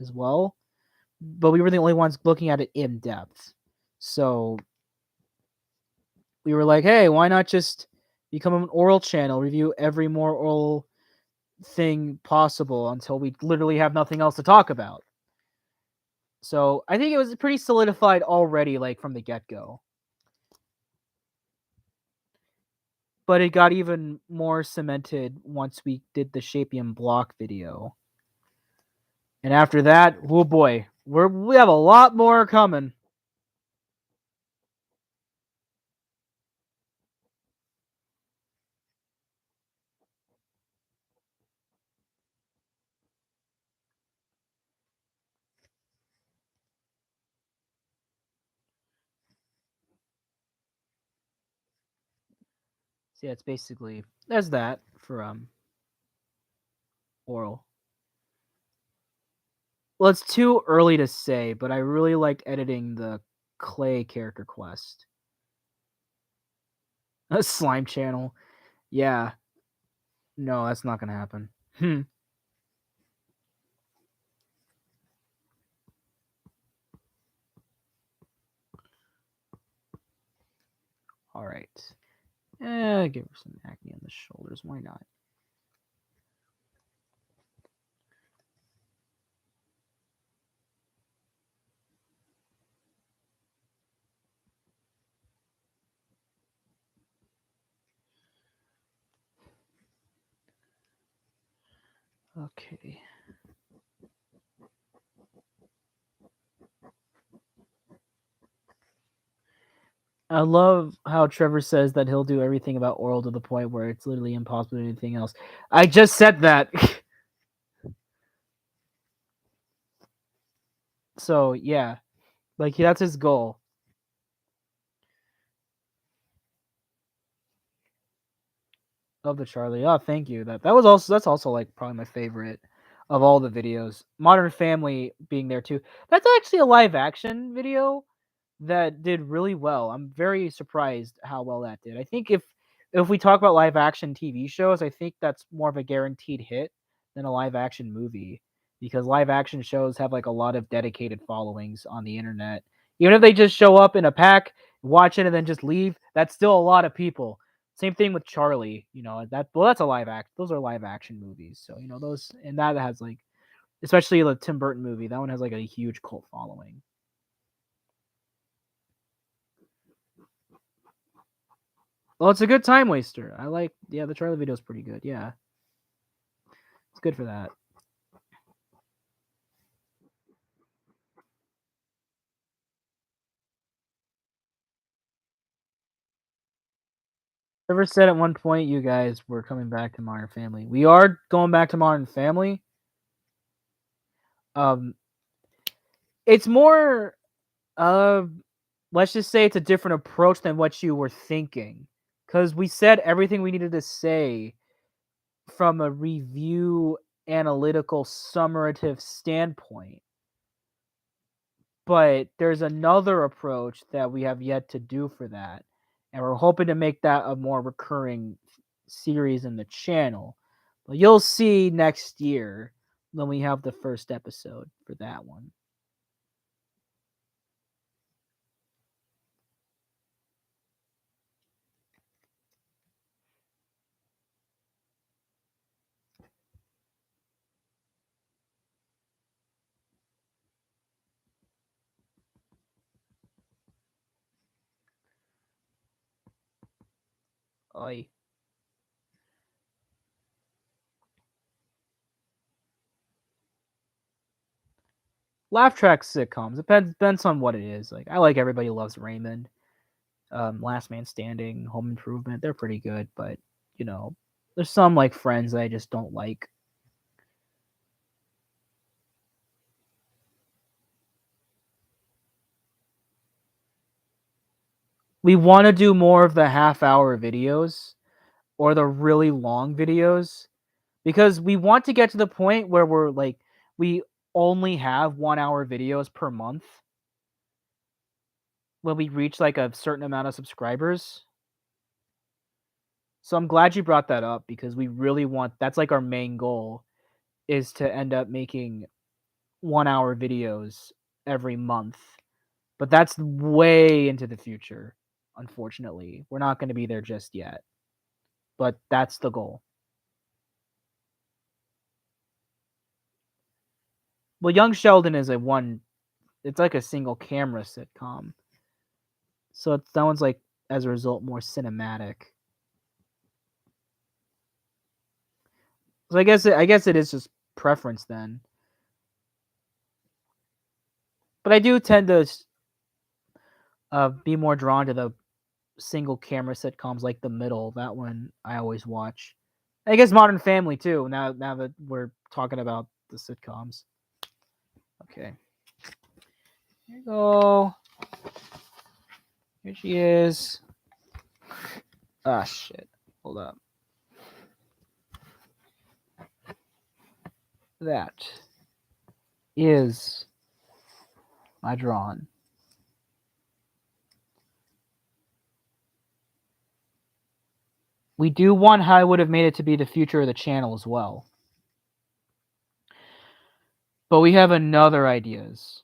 [SPEAKER 1] as well. But we were the only ones looking at it in depth. So we were like, hey, why not just become an oral channel, review every more oral thing possible until we literally have nothing else to talk about. So I think it was pretty solidified already, like from the get-go. But it got even more cemented once we did the Shapium block video. And after that, oh boy, we have a lot more coming. So yeah, it's basically there's that for oral. Well, it's too early to say, but I really liked editing the Clay character quest. A slime channel. Yeah. No, that's not gonna happen. All right. Give her some acne on the shoulders. Why not? Okay. I love how Trevor says that he'll do everything about oral to the point where it's literally impossible to do anything else. I just said that. So yeah, like that's his goal. Love the Charlie. Oh, thank you. That's also like probably my favorite of all the videos. Modern Family being there too. That's actually a live action video that did really well. I'm very surprised how well that did. I think if we talk about live action TV shows, I think that's more of a guaranteed hit than a live action movie because live action shows have like a lot of dedicated followings on the internet. Even if they just show up in a pack, watch it and then just leave, that's still a lot of people. Same thing with Charlie, that's a live act. Those are live action movies. So, those and that has like especially the Tim Burton movie, that one has like a huge cult following. Well, it's a good time waster. The Charlie video is pretty good. Yeah, it's good for that. Ever said at one point you guys were coming back to Modern Family? We are going back to Modern Family. Um, it's more let's just say it's a different approach than what you were thinking, because we said everything we needed to say from a review analytical summative standpoint. But there's another approach that we have yet to do for that, and we're hoping to make that a more recurring series in the channel. But you'll see next year when we have the first episode for that one. Oi. Laugh track sitcoms depends on what it is. Like I like Everybody Loves Raymond, Last Man Standing, Home Improvement. They're pretty good, but you know, there's some like Friends that I just don't like. We want to do more of the half-hour videos or the really long videos because we want to get to the point where we're like we only have 1 hour videos per month when we reach like a certain amount of subscribers. So I'm glad you brought that up because we really want that's like our main goal is to end up making 1 hour videos every month. But that's way into the future, unfortunately. We're not going to be there just yet. But that's the goal. Well, Young Sheldon is it's like a single camera sitcom. So that one's like as a result more cinematic. So I guess it is just preference then. But I do tend to be more drawn to the single camera sitcoms like The Middle. That one I always watch. I guess Modern Family too. Now that we're talking about the sitcoms. Okay. Here you go. Here she is. Ah, shit. Hold up. That is my drawn. We do want how I would have made it to be the future of the channel as well. But we have another ideas.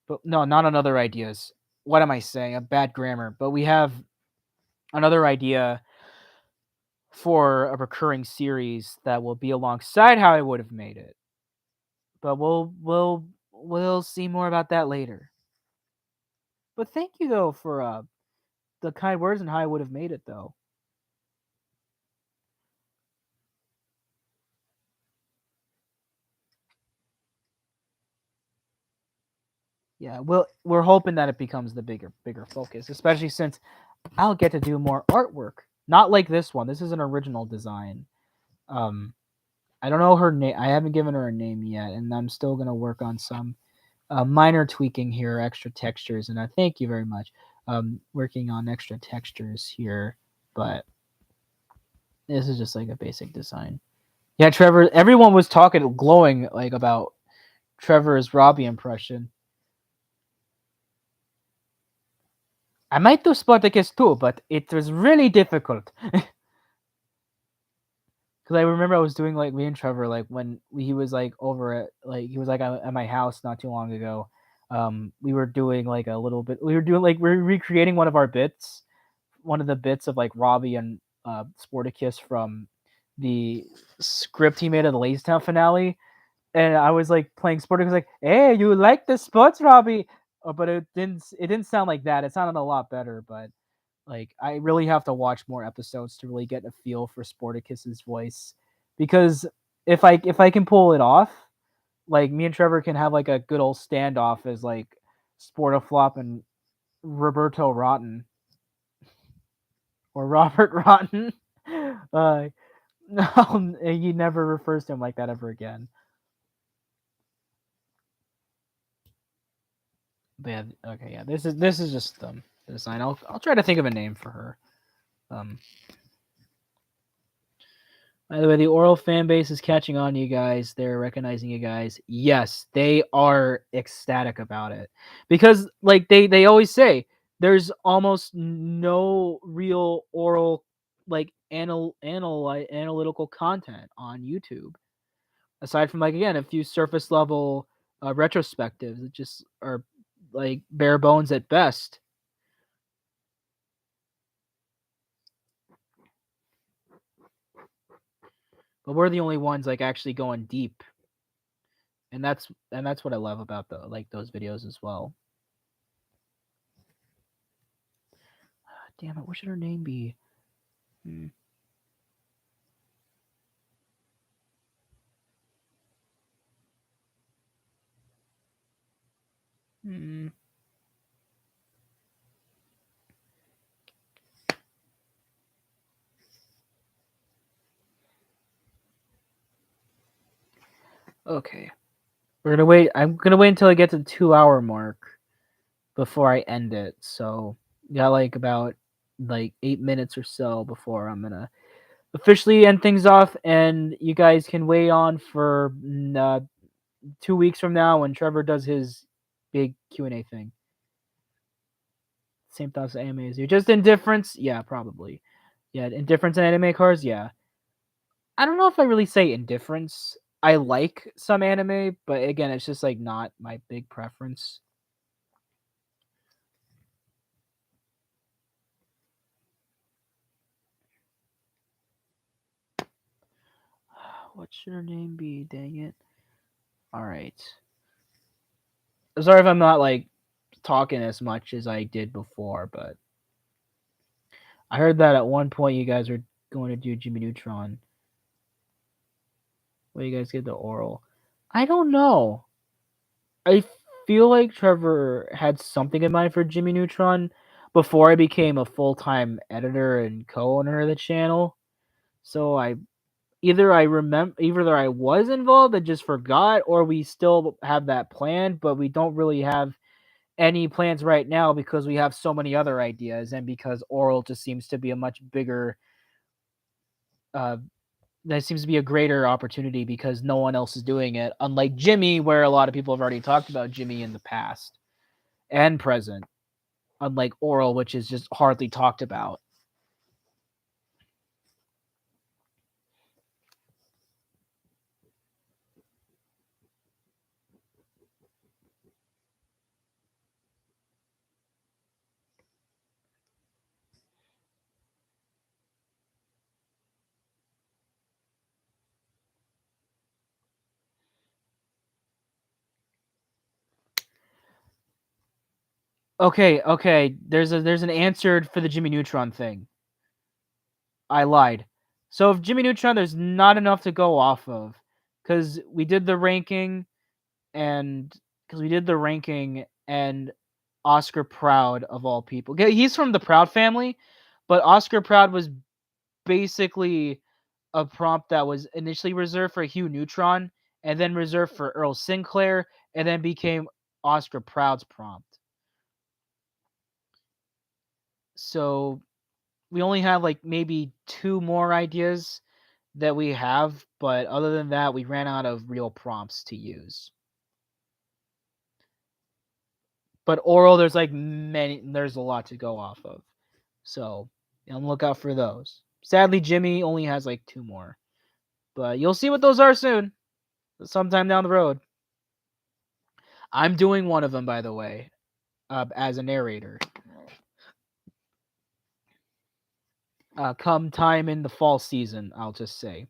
[SPEAKER 1] But no, not another ideas. What am I saying? A bad grammar. But we have another idea for a recurring series that will be alongside how I would have made it. But we'll see more about that later. But thank you though for the kind words and how I would have made it though. Yeah, we're hoping that it becomes the bigger focus, especially since I'll get to do more artwork. Not like this one. This is an original design. Um I don't know her name. I haven't given her a name yet, and I'm still gonna work on some minor tweaking here, extra textures, and I thank you very much. Working on extra textures here, but this is just like a basic design. Yeah, Trevor. Everyone was talking, glowing like about Trevor's Robbie impression. I might do Spartacus too, but it was really difficult. Because I remember I was doing like me and Trevor, like when he was like over at like he was like at my house not too long ago. We were doing like a little bit. We were doing like we're recreating one of our bits, one of the bits of like Robbie and Sporticus from the script he made of the Town finale. And I was like playing Sporticus, like, "Hey, you like the sports, Robbie?" But it didn't. It didn't sound like that. It sounded a lot better, but like I really have to watch more episodes to really get a feel for Sporticus's voice, because if I can pull it off, like me and Trevor can have like a good old standoff as like Sportiflop and Roberto Rotten or Robert Rotten. No, he never refers to him like that ever again. But yeah, okay, yeah. This is just the design. I'll try to think of a name for her. Um, By the way, the oral fan base is catching on to you guys. They're recognizing you guys. Yes, they are ecstatic about it. Because like they always say, there's almost no real oral like analytical content on YouTube. Aside from like again, a few surface level retrospectives that just are like bare bones at best. But we're the only ones like actually going deep. And that's what I love about the like those videos as well. Damn it, what should her name be? Hmm. Hmm. Okay. We're gonna wait. I'm gonna wait until I get to the 2 hour mark before I end it. So got like about like 8 minutes or so before I'm gonna officially end things off, and you guys can wait on for 2 weeks from now when Trevor does his big Q&A thing. Same thoughts as anime as you. Just indifference? Yeah, probably. Yeah, indifference in anime cars? Yeah. I don't know if I really say indifference. I like some anime, but again, it's just like not my big preference. What should her name be? Dang it. Alright. Sorry if I'm not like talking as much as I did before, but I heard that at one point you guys are going to do Jimmy Neutron. Will you guys get the oral? I don't know. I feel like Trevor had something in mind for Jimmy Neutron before I became a full-time editor and co-owner of the channel. So either I was involved and just forgot, or we still have that plan, but we don't really have any plans right now because we have so many other ideas, and because oral just seems to be a much bigger uh that seems to be a greater opportunity because no one else is doing it, unlike Jimmy, where a lot of people have already talked about Jimmy in the past and present, unlike oral, which is just hardly talked about. Okay, there's an answer for the Jimmy Neutron thing. I lied. So if Jimmy Neutron, there's not enough to go off of, because we did the ranking, and Oscar Proud of all people. He's from the Proud family, but Oscar Proud was basically a prompt that was initially reserved for Hugh Neutron, and then reserved for Earl Sinclair, and then became Oscar Proud's prompt. So we only have like maybe 2 more ideas that we have, but other than that, we ran out of real prompts to use. But oral, there's a lot to go off of. So on the lookout for those. Sadly, Jimmy only has like 2 more. But you'll see what those are soon. Sometime down the road. I'm doing one of them, by the way, as a narrator. Come time in the fall season, I'll just say.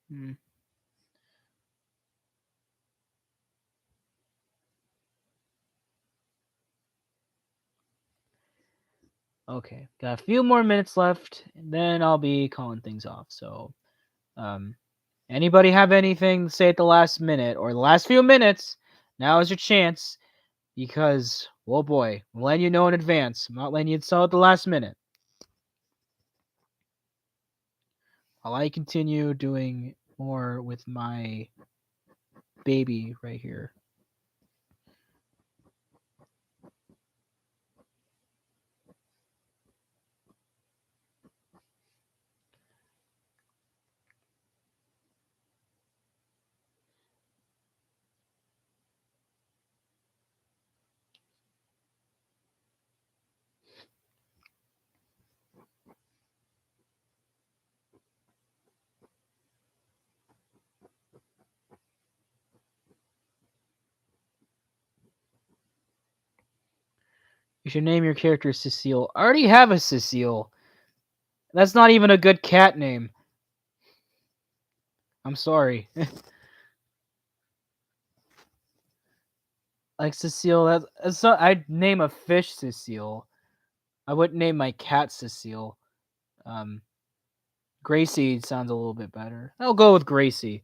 [SPEAKER 1] Hmm. Okay, got a few more minutes left, and then I'll be calling things off. So, anybody have anything to say at the last minute or the last few minutes? Now is your chance, because, oh boy, I'm letting you know in advance. I'm not letting you tell at the last minute. While I continue doing more with my baby right here. You should name your character Cecile. I already have a Cecile. That's not even a good cat name. I'm sorry. Like Cecile, that's not, I'd name a fish Cecile. I wouldn't name my cat Cecile. Um, Gracie sounds a little bit better. I'll go with Gracie.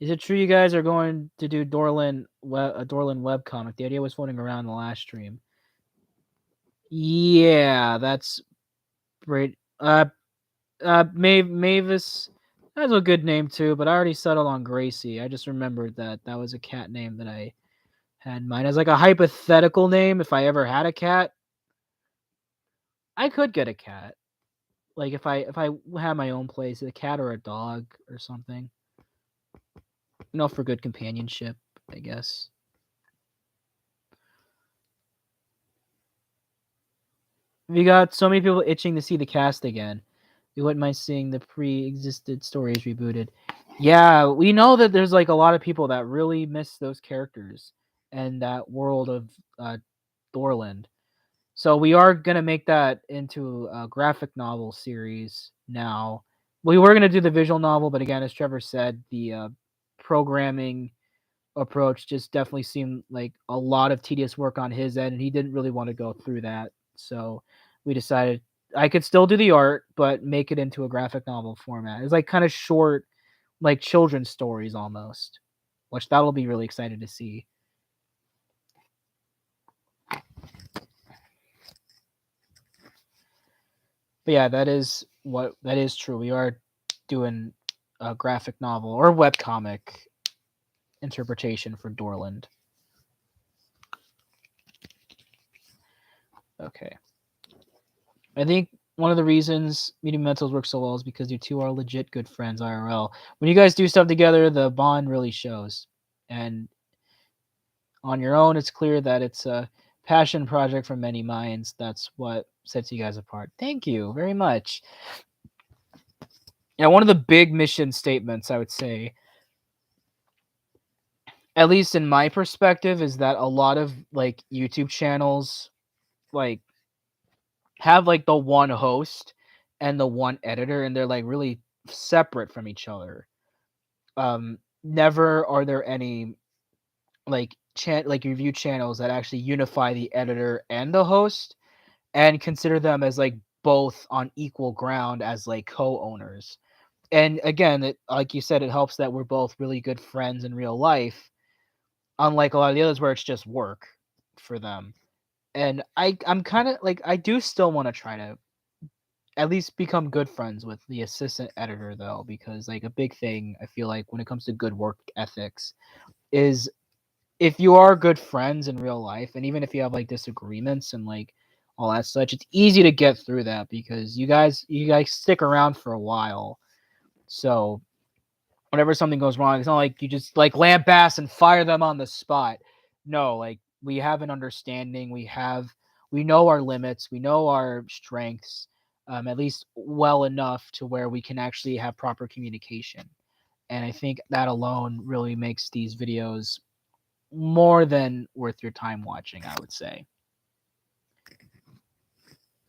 [SPEAKER 1] Is it true you guys are going to do a Dorlin webcomic? The idea was floating around the last stream. Yeah, that's great. Mavis, that's a good name too, but I already settled on Gracie. I just remembered that was a cat name that I had in mind as like a hypothetical name. If I ever had a cat, I could get a cat. Like if I had my own place, a cat or a dog or something. For good companionship, I guess. We got so many people itching to see the cast again. We wouldn't mind seeing the pre-existed stories rebooted. Yeah, we know that there's like a lot of people that really miss those characters and that world of Thorland. So we are gonna make that into a graphic novel series now. We were gonna do the visual novel, but again, as Trevor said, the programming approach just definitely seemed like a lot of tedious work on his end, and he didn't really want to go through that. So we decided I could still do the art, but make it into a graphic novel format. It's like kind of short, like children's stories almost, which that'll be really excited to see. But yeah, that is true. We are doing a graphic novel or webcomic interpretation for Dorland. Okay. I think one of the reasons Media Mementos works so well is because you two are legit good friends IRL. When you guys do stuff together, the bond really shows. And on your own, it's clear that it's a passion project from many minds. That's what sets you guys apart. Thank you very much. Yeah, one of the big mission statements, I would say, at least in my perspective, is that a lot of like YouTube channels like have like the one host and the one editor, and they're like really separate from each other. Never are there any like review channels that actually unify the editor and the host and consider them as like both on equal ground as like co-owners. And again, like you said, it helps that we're both really good friends in real life, unlike a lot of the others where it's just work. for them. And I'm kind of like, I do still want to try to at least become good friends with the assistant editor, though, because like a big thing I feel like when it comes to good work ethics is, if you are good friends in real life, and even if you have like disagreements and like all that such, it's easy to get through that because you guys stick around for a while. So whenever something goes wrong, it's not like you just like lambaste and fire them on the spot. No, like we have an understanding. We know our limits. We know our strengths, at least well enough to where we can actually have proper communication. And I think that alone really makes these videos more than worth your time watching, I would say.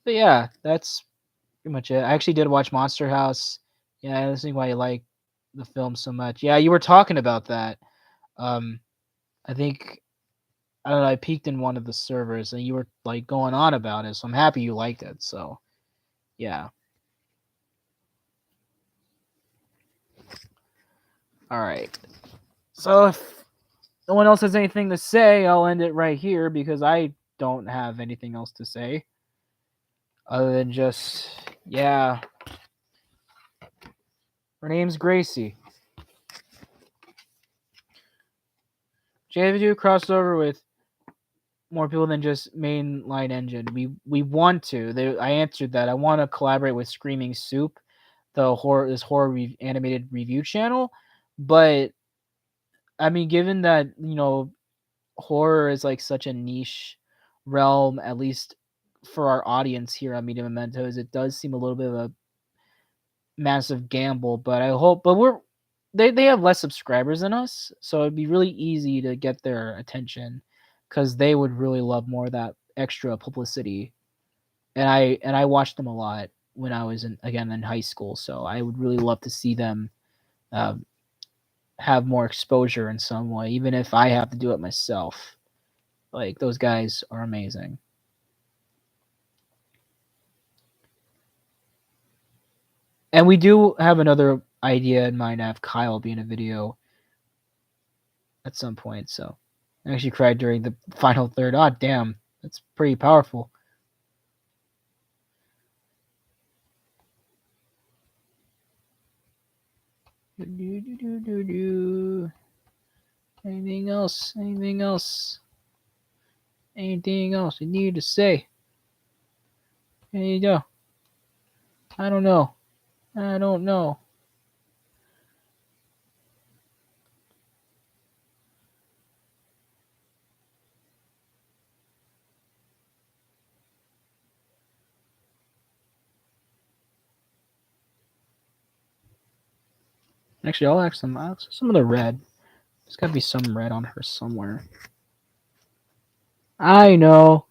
[SPEAKER 1] But yeah, that's pretty much it. I actually did watch Monster House. Yeah, that's why I like the film so much. Yeah, you were talking about that. Um, I think I don't know. I peeked in one of the servers, and you were like going on about it. So I'm happy you liked it. So yeah. All right. So if no one else has anything to say, I'll end it right here because I don't have anything else to say other than just, yeah. Her name's Gracie. JV do crossover with more people than just mainline engine. We want to. I answered that. I want to collaborate with Screaming Soup, this horror animated review channel, but I mean, given that horror is like such a niche realm, at least for our audience here on Media Mementos, it does seem a little bit of a massive gamble. But I hope, but they have less subscribers than us, so it'd be really easy to get their attention because they would really love more of that extra publicity. And I watched them a lot when I was in high school, so I would really love to see them um, have more exposure in some way, even if I have to do it myself. Like those guys are amazing. And we do have another idea in mind to have Kyle be in a video at some point. So I actually cried during the final third. Ah, damn, that's pretty powerful. Anything else? Anything else? Anything else you need to say? There you go. I don't know. I don't know. Actually, I'll ask some of the red. There's got to be some red on her somewhere. I know.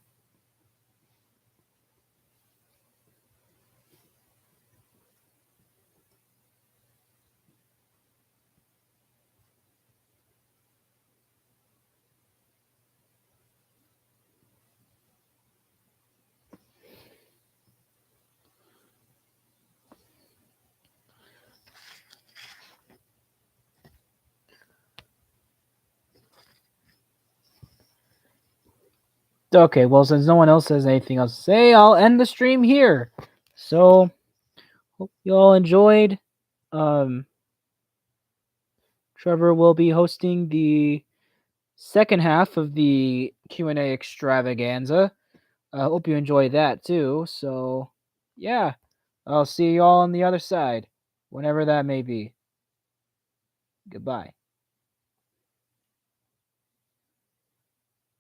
[SPEAKER 1] Okay, well, since no one else has anything else to say, I'll end the stream here. So, hope you all enjoyed. Um, Trevor will be hosting the second half of the Q&A extravaganza. I hope you enjoy that too. So, yeah, I'll see you all on the other side, whenever that may be. Goodbye.